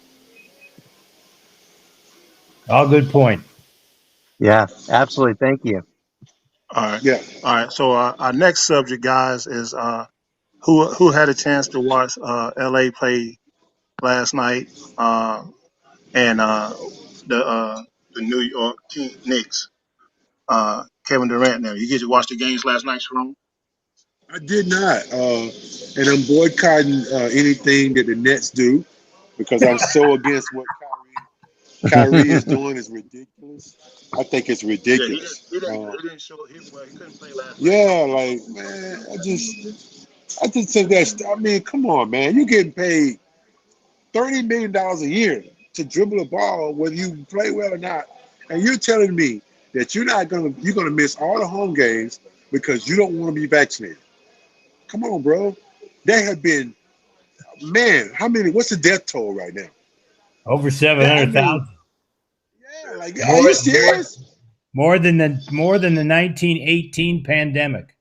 All good point. Yeah, absolutely. Thank you. All right. Yeah. All right. So our next subject, guys, is who had a chance to watch LA play last night, and the New York Knicks. Kevin Durant. Now, you get to watch the games last night, Sharon? I did not. And I'm boycotting anything that the Nets do because I'm so against what Kyrie is doing is ridiculous. I think it's Yeah, he didn't. ridiculous. He didn't. He didn't show. Well, he couldn't play last night. Yeah, like man, I just think that's. I mean, come on, man. You're getting paid $30 million a year to dribble a ball, whether you play well or not, and you're telling me that you're gonna miss all the home games because you don't want to be vaccinated. Come on, bro. There have been man, how many? What's the death toll right now? Over I mean, 700,000. yeah, like, are More, you more, serious? more than the 1918 pandemic.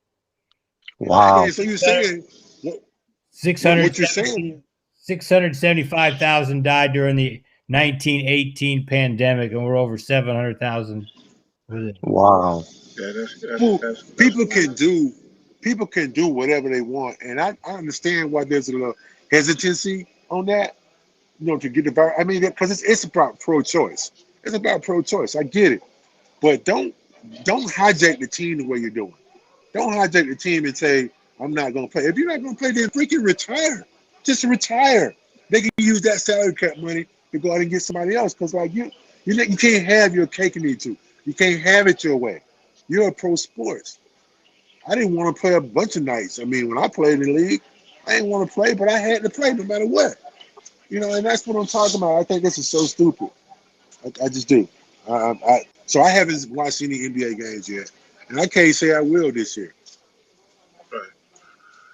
Exactly. Wow. And so you're saying what you're 670 saying 675,000 died during the 1918 pandemic, and we're over 700,000 with it. Wow. Yeah, people that's people can do people can do whatever they want, and I understand why there's a little hesitancy on that. To get the virus. I mean, because it's about pro-choice. It's about pro-choice. I get it, but don't hijack the team the way you're doing. Don't hijack the team and say I'm not going to play. If you're not going to play, then freaking retire. Just retire. They can use that salary cap money to go out and get somebody else. Because like you can't have your cake and eat too. You can't have it your way. You're a pro sports. I didn't want to play a bunch of nights. I mean, when I played in the league, I didn't want to play, but I had to play no matter what. And that's what I'm talking about. I think this is so stupid. I just do. So I haven't watched any NBA games yet, and I can't say I will this year. right.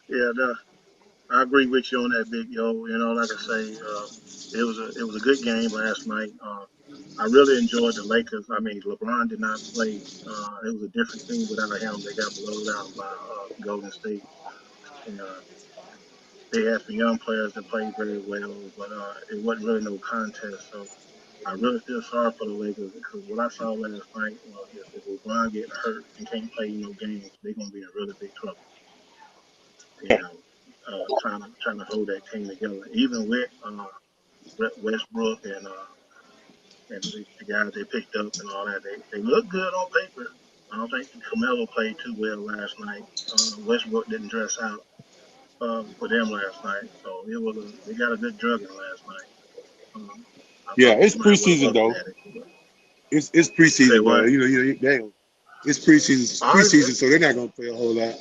Yeah, I agree with you on that, Big Yo. Like I say, it was a good game last night. I really enjoyed the Lakers. I mean, LeBron did not play. It was a different team without him. They got blown out by Golden State, and they had some young players that played very well, but it wasn't really no contest. So I really feel sorry for the Lakers because what I saw last night, if LeBron getting hurt and can't play games, they're gonna be in really big trouble. You know, trying to hold that team together, even with Westbrook and the guys they picked up and all that. They look good on paper. I don't think Carmelo played too well last night. Westbrook didn't dress out. for them last night. So they got a good drugging last night. I Yeah, thought it's they might would have preseason looked though. at it. But It's say preseason though. what? It's preseason. I, Preseason, so they're not gonna play a whole lot.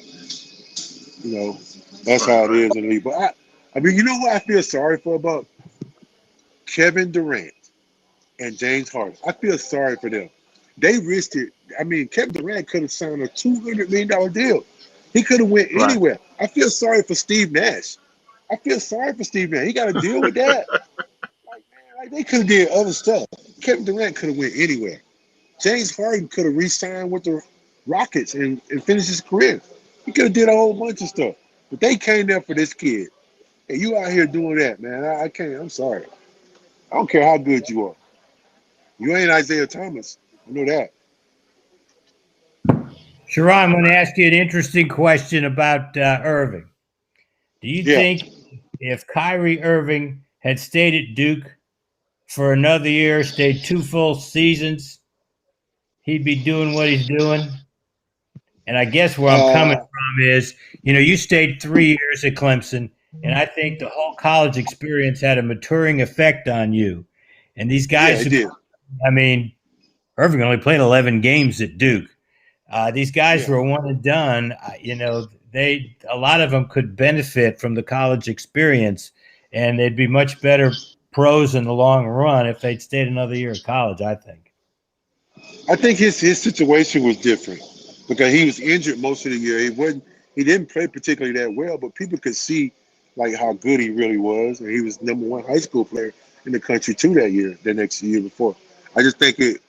That's right, how it right. is in the league. But I mean, you know what I feel sorry for about Kevin Durant and James Harden. I feel sorry for them. They risked it. I mean, Kevin Durant could have signed a $200 million deal. He could have went Right. anywhere. I feel sorry for Steve Nash. I feel sorry for Steve Nash. He got to deal with that. Like, man, like they could have did other stuff. Kevin Durant could have went anywhere. James Harden could have re-signed with the Rockets and finished his career. He could have did a whole bunch of stuff. But they came there for this kid. And you out here doing that, man. I can't. I'm sorry. I don't care how good you are. You ain't Isaiah Thomas. I know that. Sharon, I'm going to ask you an interesting question about Irving. Do you Yeah. think if Kyrie Irving had stayed at Duke for another year, stayed 2 full seasons, he'd be doing what he's doing? And I guess where I'm coming Uh, from is, you stayed 3 years at Clemson, and I think the whole college experience had a maturing effect on you. And these yeah, guys it who, did. I mean, Irving only played 11 games at Duke. These guys Yeah. who are one and done. A lot of them could benefit from the college experience, and they'd be much better pros in the long run if they'd stayed another year at college, I think. I think his situation was different because he was injured most of the year. He didn't play particularly that well, but people could see like how good he really was, and he was #1 high school player in the country too that year, the next year before. I just think it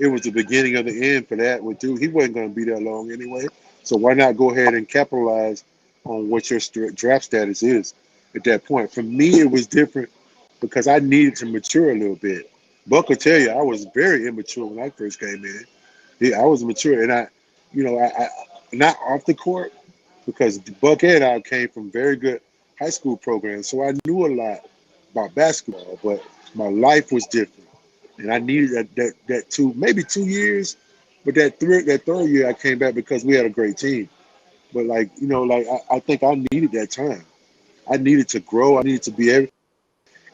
was the beginning of the end for that with Duke. He wasn't going to be there long anyway, so why not go ahead and capitalize on what your draft status is at that point? For me, it was different because I needed to mature a little bit. Buck will tell you, I was very immature when I first came in. Yeah, I was mature, and I not off the court because Buck and I came from very good high school programs, so I knew a lot about basketball, but my life was different, and I needed that maybe 2 years, but that third year I came back because we had a great team. But I think I needed that time. I needed to grow. I needed to be able,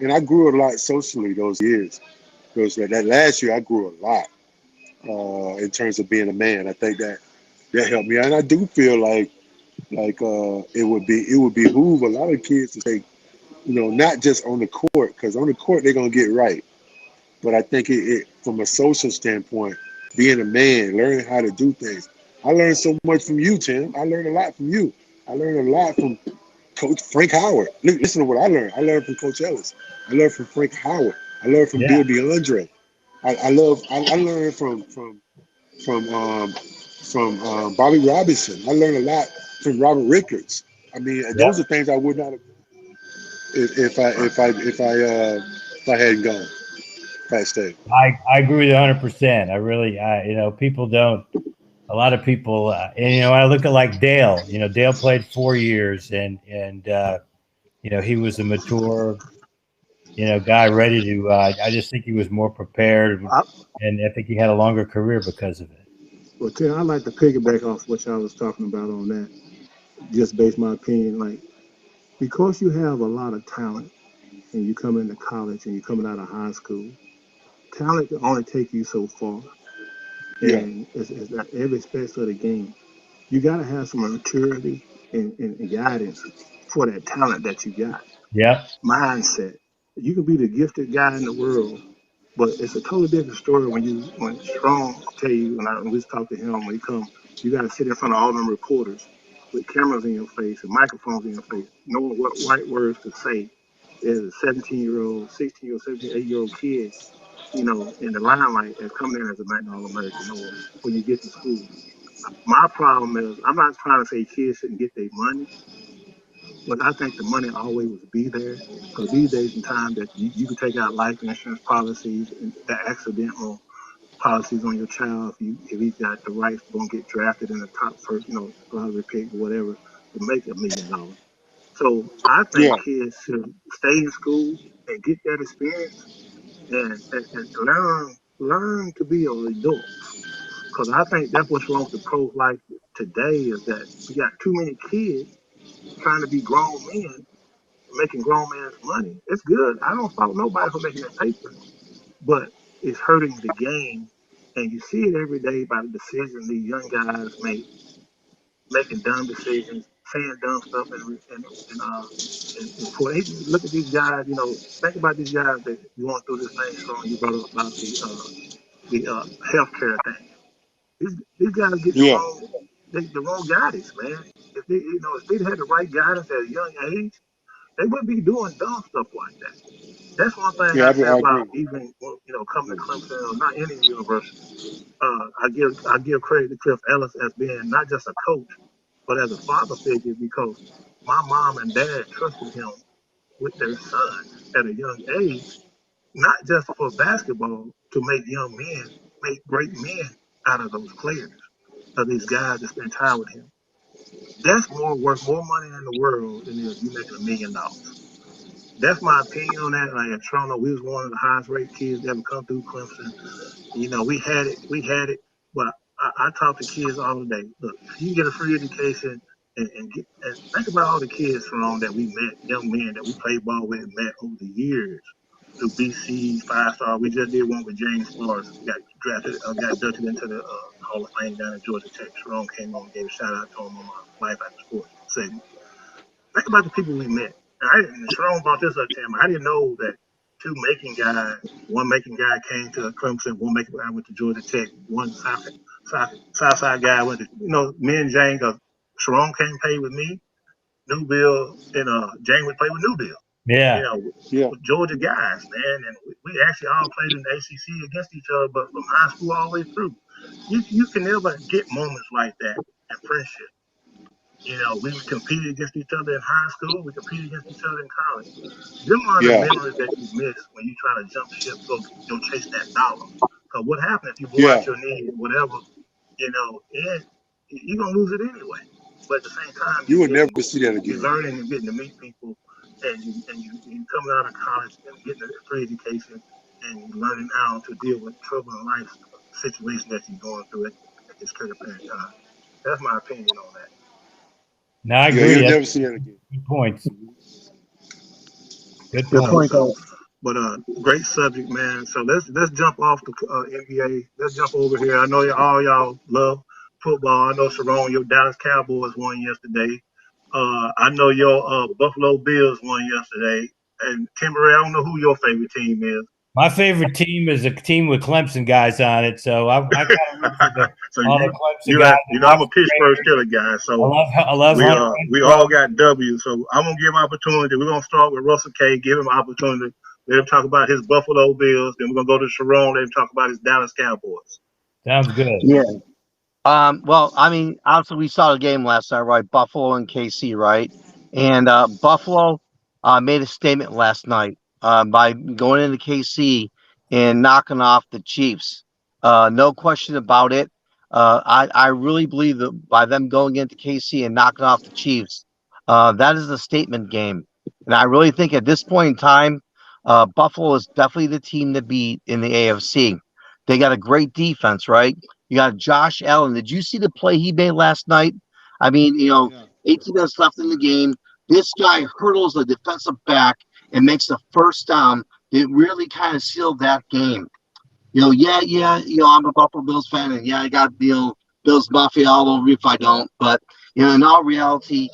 and I grew a lot socially those years. Because that last year I grew a lot in terms of being a man. I think that helped me, and I do feel like it would behoove a lot of kids to say, not just on the court, because on the court they're gonna get right, but I think it from a social standpoint, being a man, learning how to do things. I learned so much from you, Tim. I learned a lot from you. I learned a lot from Coach Frank Howard. Listen to what I learned. I learned from Coach Ellis. I learned from Frank Howard. I learned from Yeah. Bill DeAndre. I learned from Bobby Robinson. I learned a lot from Robert Rickards. I mean, those are Yep. things I would not have if I hadn't gone, if I stayed. I agree with you 100%. I really, people don't. A lot of people, and I look at like Dale. Dale played 4 years, and he was a mature, guy ready to. I just think he was more prepared, I, and I think he had a longer career because of it. well, Tim, I'd like to piggyback off what y'all was talking about on that, just based my opinion. Like, because you have a lot of talent and you come into college and you're coming out of high school, talent can only take you so far. Yeah, And it's not every aspect of the game. You got to have some maturity and guidance for that talent that you got. Yep. Mindset. You can be the gifted guy in the world, but it's a totally different story when Strong tell you when we talk to him when he come, you got to sit in front of all them reporters with cameras in your face and microphones in your face, knowing what right words to say. As a 17-year-old, 16-year-old, 17, 8-year-old kid, in the limelight and coming in as a Magnum All-American or when you get to school. My problem is I'm not trying to say kids shouldn't get their money, but I think the money always will be there. Because these days and time that you can take out life insurance policies and the accidental policies on your child if he's got the rights to go and get drafted in the top first, lottery pick or whatever to make $1 million. So I think yeah, kids should stay in school and get that experience and learn to be an adult. Because I think that's what's wrong with the pro life today is that we got too many kids trying to be grown men, making grown man's money. It's good. I don't fault nobody for making that paper, but it's hurting the game. And you see it every day by the decisions these young guys make, making dumb decisions, saying dumb stuff, and for look at these guys. Think about these guys that going through this thing. Strong. You brought up about the healthcare thing. These guys get Yeah. the wrong guidance, man. If they had the right guidance at a young age, they wouldn't be doing dumb stuff like that. That's one thing Yeah, I say I about agree. even coming to Clemson or not any university. I give credit to Cliff Ellis as being not just a coach, but as a father figure because my mom and dad trusted him with their sons at a young age, not just for basketball, to make young men, make great men out of those players, of these guys that spend time with him. That's worth more money in the world than if you making $1 million. That's my opinion on that. Like in Toronto, we was one of the highest rated kids that ever come through Clemson. We had it, but I talk to kids all the day. Look, if you get a free education and think about all the kids from that we met, young men that we played ball with and met over the years through BC 5 star. We just did one with James Forrest, got drafted, got inducted into the Hall of Fame down at Georgia Tech. Sharon came on, gave a shout out to him on my Life After Sports segment. Think about the people we met. And Sharon brought this up to him. I didn't know that two making guys, one making guy came to Clemson, one making guy went to Georgia Tech, one Southside guy went to, me and Jane, Sharon came play with me, Newbill, and Jane would play with Newbill. Yeah. With Georgia guys, man. And we actually all played in the ACC against each other, but from high school all the way through. You can never get moments like that in friendship. We competed against each other in high school. We competed against each other in college. Them are the Yeah. memories that you miss when you try to jump ship, go chase that dollar. Because what happens if you blow Yeah. out your knee or whatever, and you're going to lose it anyway. But at the same time, You will never see that you're again. learning and getting to meet people, and you coming out of college and getting a free education, and you're learning how to deal with trouble in life situation that you're going through at this critical period of time. That's my opinion on that. No, I Yeah, agree. you'll That's never see that again. good points. Good Good point. point, So, guys. but great subject, man. So let's jump off the NBA. Let's jump over here. I know all y'all love football. I know Sharon, your Dallas Cowboys won yesterday. I know your Buffalo Bills won yesterday. And Timber, I don't know who your favorite team is. My favorite team is a team with Clemson guys on it, so I kind of root for So all the you Clemson you guys. like I I'm watch a the Pittsburgh Raiders. Steelers guy. So I love Hunter we Renfrow. all got W. So I'm gonna give opportunity. We're gonna start with Russell K. Give him opportunity. Let him talk about his Buffalo Bills. Then we're gonna go to Sharon. Let him talk about his Dallas Cowboys. Sounds good. Yeah. Well, I mean, obviously we saw the game last night, right? Buffalo and KC, right? And Buffalo made a statement last night by going into KC and knocking off the Chiefs. No question about it. I really believe that by them going into KC and knocking off the Chiefs, that is a statement game. And I really think at this point in time, Buffalo is definitely the team to beat in the AFC. They got a great defense, right? You got Josh Allen. Did you see the play he made last night? I mean, Yeah. 18 minutes left in the game. This guy hurdles the defensive back and makes a first down. It really kind of sealed that game. Yeah, I'm a Buffalo Bills fan, and yeah, I got Bills Mafia all over me if I don't. But in all reality,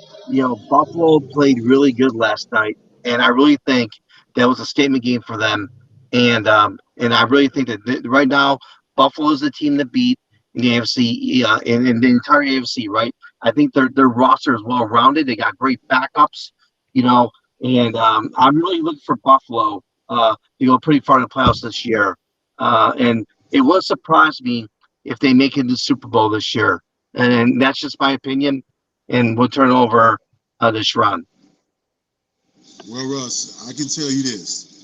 Buffalo played really good last night, and I really think that was a statement game for them. And I really think that right now Buffalo is the team to beat in the AFC, in the entire AFC. Right? I think their roster is well rounded. They got great backups, and I'm really looking for Buffalo to go pretty far in the playoffs this year. And it would surprise me if they make it to the Super Bowl this year. And that's just my opinion. And we'll turn over to Sharon. Well, Russ, I can tell you this.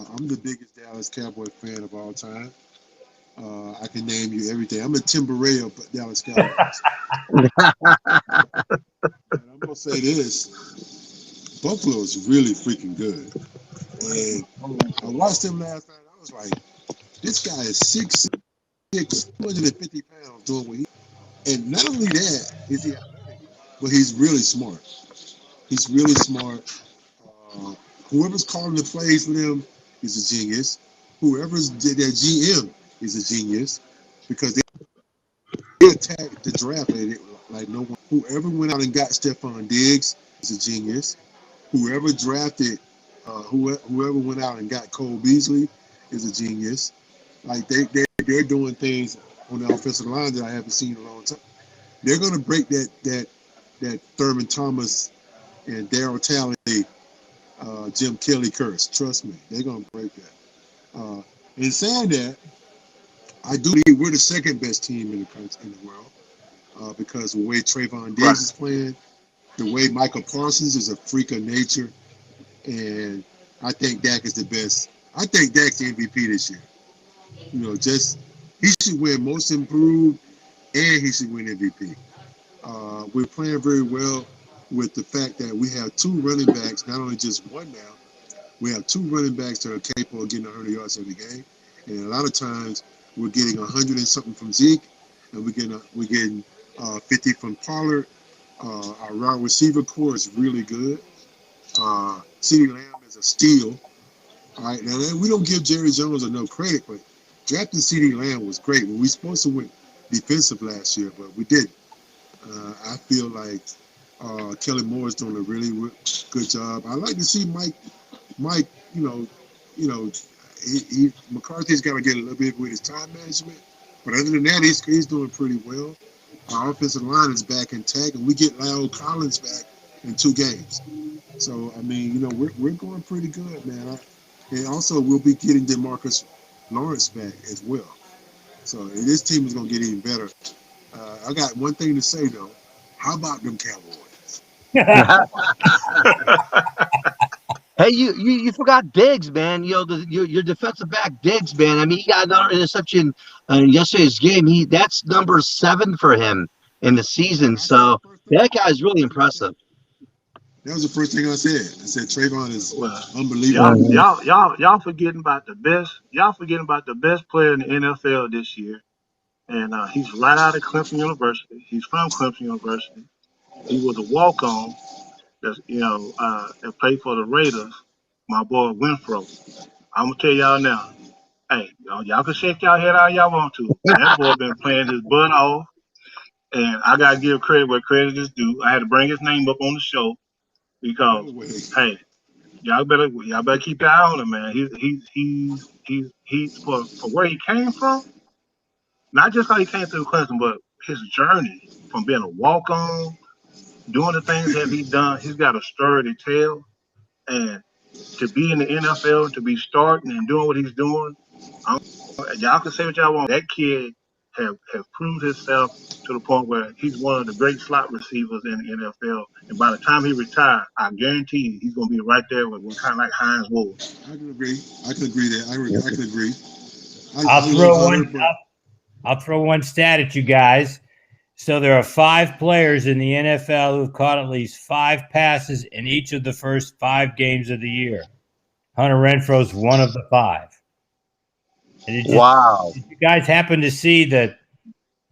I'm the biggest Dallas Cowboy fan of all time. I can name you everything. I'm a Timberray of Dallas Cowboys. And I'm going to say this. Buffalo is really freaking good. And I watched him last night. I was like, this guy is 6'6", 250 pounds doing what he. And not only that is he athletic, but he's really smart. He's really smart. Uh, Whoever's calling the plays for them is a genius. Whoever's their GM is a genius because they attacked the draft like no one. Whoever went out and got Stephon Diggs is a genius. Whoever drafted, whoever went out and got Cole Beasley is a genius. Like they're doing things on the offensive line that I haven't seen in a long time. They're gonna break that Thurman Thomas and Daryl Talley, Jim Kelly curse. Trust me, they're gonna break that. In saying that, I do believe we're the second best team in the world because the way Trayvon Diggs Right. is playing, the way Michael Parsons is a freak of nature, and I think Dak is the best. I think Dak's the MVP this year. Just he should win Most Improved and he should win MVP. We're playing very well with the fact that we have two running backs, not only just one now. We have two running backs that are capable of getting 100 yards every game, and a lot of times we're getting 100 and something from Zeke, and we're getting 50 from Pollard. Our wide receiver core is really good. CeeDee Lamb is a steal. All right, now we don't give Jerry Jones enough credit, but drafting CeeDee Lamb was great. We were supposed to win defensive last year, but we didn't. I feel like Kelly Moore's doing a really good job. I like to see Mike, McCarthy's got to get a little bit with his time management, but other than that, he's doing pretty well. Our offensive line is back intact, and we get Lyle Collins back in 2 games. So I mean, we're going pretty good, man. And also we'll be getting DeMarcus Lawrence back as well. So this team is going to get even better. I got one thing to say though. How about them Cowboys? Hey, you forgot Diggs, man. Your defensive back Diggs, man. I mean, he got another interception in yesterday's game. That's number 7 for him in the season. So that guy's really impressive. That was the first thing I said. I said Trayvon is Well, unbelievable. y'all forgetting about the best. Y'all forgetting about the best player in the NFL this year, and he's right out of Clemson University. He's from Clemson University. He was a walk-on. That played for the Raiders. My boy Winfro. I'm gonna tell y'all now. Hey, y'all can shake y'all head all y'all want to. That boy been playing his butt off, and I gotta give credit where credit is due. I had to bring his name up on the show because, No way. hey, y'all better keep your eye on him, man. He's for where he came from. Not just how he came through Clemson, but his journey from being a walk on, doing the things that he done. He's got a story to tell, and to be in the NFL, to be starting and doing what he's doing, y'all can say what y'all want. That kid have proved himself to the point where he's one of the great slot receivers in the NFL. And by the time he retires, I guarantee you he's going to be right there with kind of like Hines Ward. I can agree. I can agree that. I can agree. I'll throw one stat at you guys. So there are 5 players in the NFL who've caught at least 5 passes in each of the first 5 games of the year. Hunter Renfro's one of the 5. Wow. Did you guys happen to see the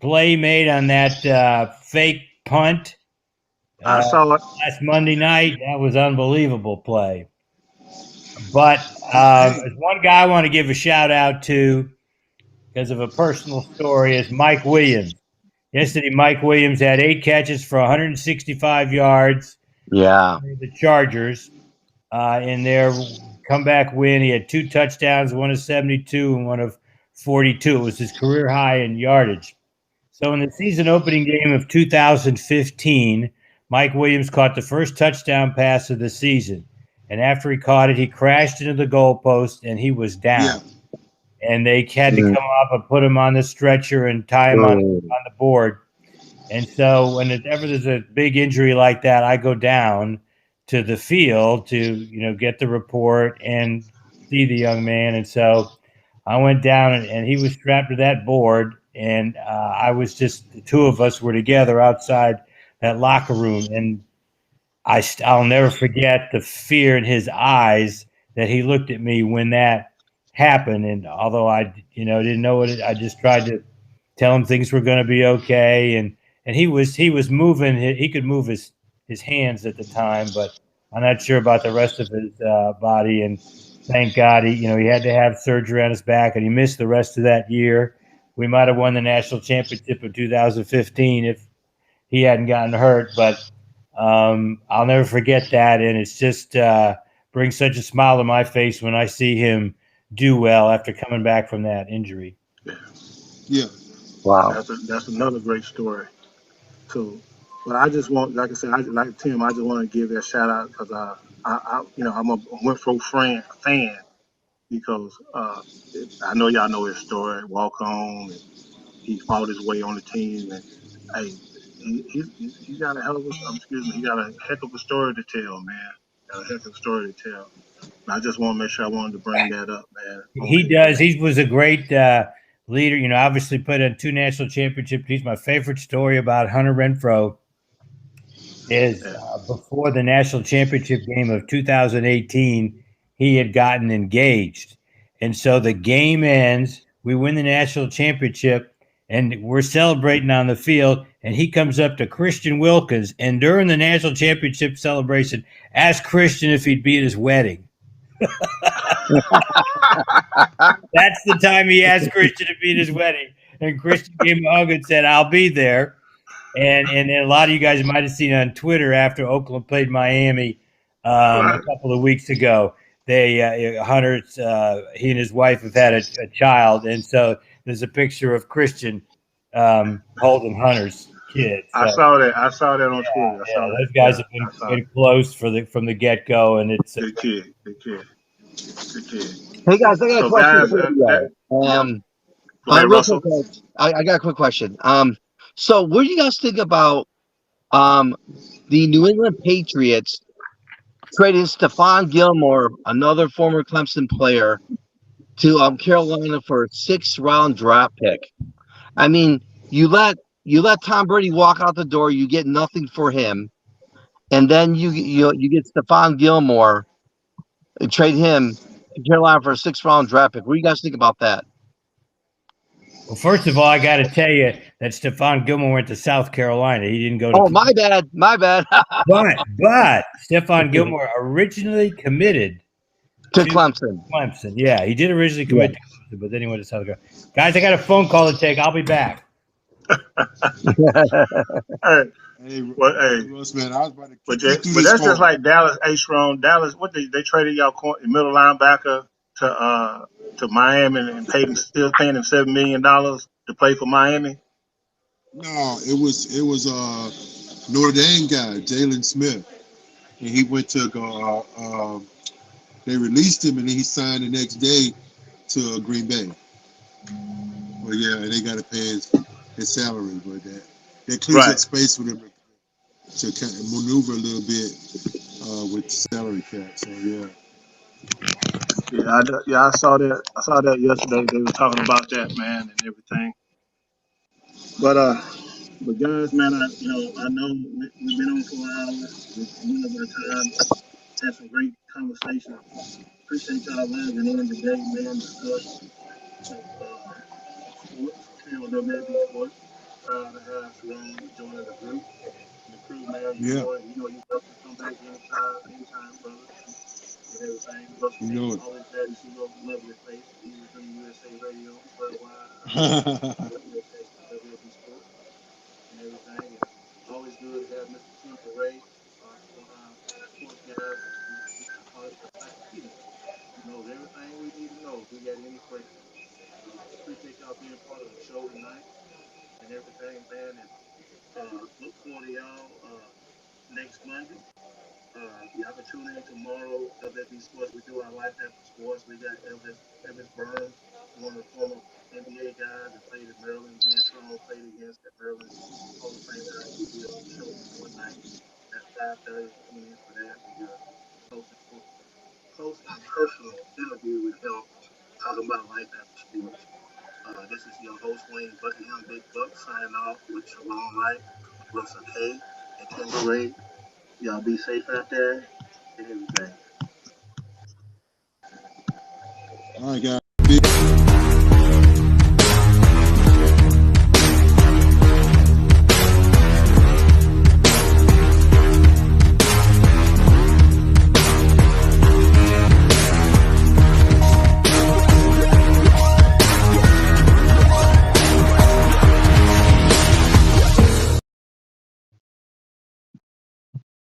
play made on that fake punt I saw it. last Monday night? That was unbelievable play. But there's one guy I want to give a shout out to because of a personal story is Mike Williams. Yesterday, Mike Williams had 8 catches for 165 yards. Yeah. For the Chargers in their comeback win. He had 2 touchdowns, one of 72 and one of 42. It was his career high in yardage. So in the season opening game of 2015, Mike Williams caught the first touchdown pass of the season. And after he caught it, he crashed into the goalpost and he was down. Yeah. And they had to come up and put him on the stretcher and tie him on the board. And so whenever there's a big injury like that, I go down to the field to, get the report and see the young man. And so I went down and he was strapped to that board. And I was just, the 2 of us were together outside that locker room. And I'll never forget the fear in his eyes that he looked at me when that happened. And although I, didn't know I just tried to tell him things were going to be okay. And and he was moving. He could move his hands at the time, but I'm not sure about the rest of his body. And thank God, he had to have surgery on his back, and he missed the rest of that year. We might have won the national championship in 2015 if he hadn't gotten hurt, but I'll never forget that, and it's just brings such a smile to my face when I see him do well after coming back from that injury. Yeah. Wow. That's another great story. So, but I just want, like I said, like Tim, I just want to give that shout out because I'm a Winfro fan because I know y'all know his story, walk on, and he fought his way on the team, and hey, he got a hell of a, excuse me, he got a heck of a story to tell, man. Got a heck of a story to tell. I just want to make sure I wanted to bring that up, man. He does. He was a great leader. Obviously put in 2 national championships. He's my favorite story about Hunter Renfro is Yeah. before the national championship game of 2018, he had gotten engaged. And so the game ends, we win the national championship, and we're celebrating on the field. And he comes up to Christian Wilkins, and during the national championship celebration, asked Christian if he'd be at his wedding. That's the time he asked Christian to be at his wedding. And Christian gave him a hug and said, "I'll be there." And then a lot of you guys might have seen on Twitter after Oakland played Miami a couple of weeks ago. They Hunter's he and his wife have had a child, and so there's a picture of Christian holding Hunter's kid. So, I saw that. I saw that on Twitter. I saw that. those guys Yeah, have I saw been close from the get go, and it's good kid, good kid, good kid. Hey guys, I got a So question guys, for you. yeah, go ahead, Real quick, Russell. guys, I got a quick question. So what do you guys think about the New England Patriots trading Stephon Gilmore, another former Clemson player, to Carolina for a 6th-round draft pick? I mean, you let Tom Brady walk out the door, you get nothing for him, and then you get Stephon Gilmore and trade him to Carolina for a 6th-round draft pick. What do you guys think about that? well, first of all, I got to tell you that Stephon Gilmore went to South Carolina. He didn't go to Oh, my bad. But Stephon Gilmore originally committed To to Clemson. Clemson. Yeah, he did originally commit to Clemson, but then he went to South Carolina. Guys, I got a phone call to take. I'll be back. Hey, Hey, well, hey, Russ, man, I was about to but kick you through but this that's just phone. like Dallas. A strong Dallas. What they traded y'all middle linebacker to Miami and paid him, still paying him $7 million to play for Miami. No, it was Notre Dame guy, Jalen Smith, and he went to they released him, and then he signed the next day to Green Bay. Well, yeah, and they got to pay his salary, but that clears Right. up space for them to kind of maneuver a little bit with salary cap. So yeah. Yeah, I saw that. I saw that yesterday. They were talking about that, man, and everything. But guys, man, I know we've been on for an hour. We're running out of time. Had some great conversation. Appreciate y'all logging in today, man. Discuss some sports here on W.A.B Sports. Proud to have Sharon joining the group and the crew, man. Yeah, You're welcome to come back anytime, brother, and everything. Russell, you know always glad to see your lovely face, even through USA Radio Worldwide, it. WAB Sports, and everything. And always good to have Mr. Tim Ray, one of our sports guys. I call it the encyclopedia. He knows everything we need to know if we got any questions. Appreciate y'all being part of the show tonight and everything, man. And look forward to y'all next Monday. Y'all can tune in tomorrow. WB Sports. We do our life after sports. We got Elvis Burns, one of the former NBA guys that played at Maryland. Me and Sean played against at Maryland Hall of Fame guys. He'll be on the show tomorrow night at 5:30. Tune in for that. We got a close and personal interview with him talking about life after sports. This is your host, Wayne Buckingham Big Buck, signing off with Shalom Light, Russell K, and Timber Ray. Y'all be safe out there and everything. All right, guys.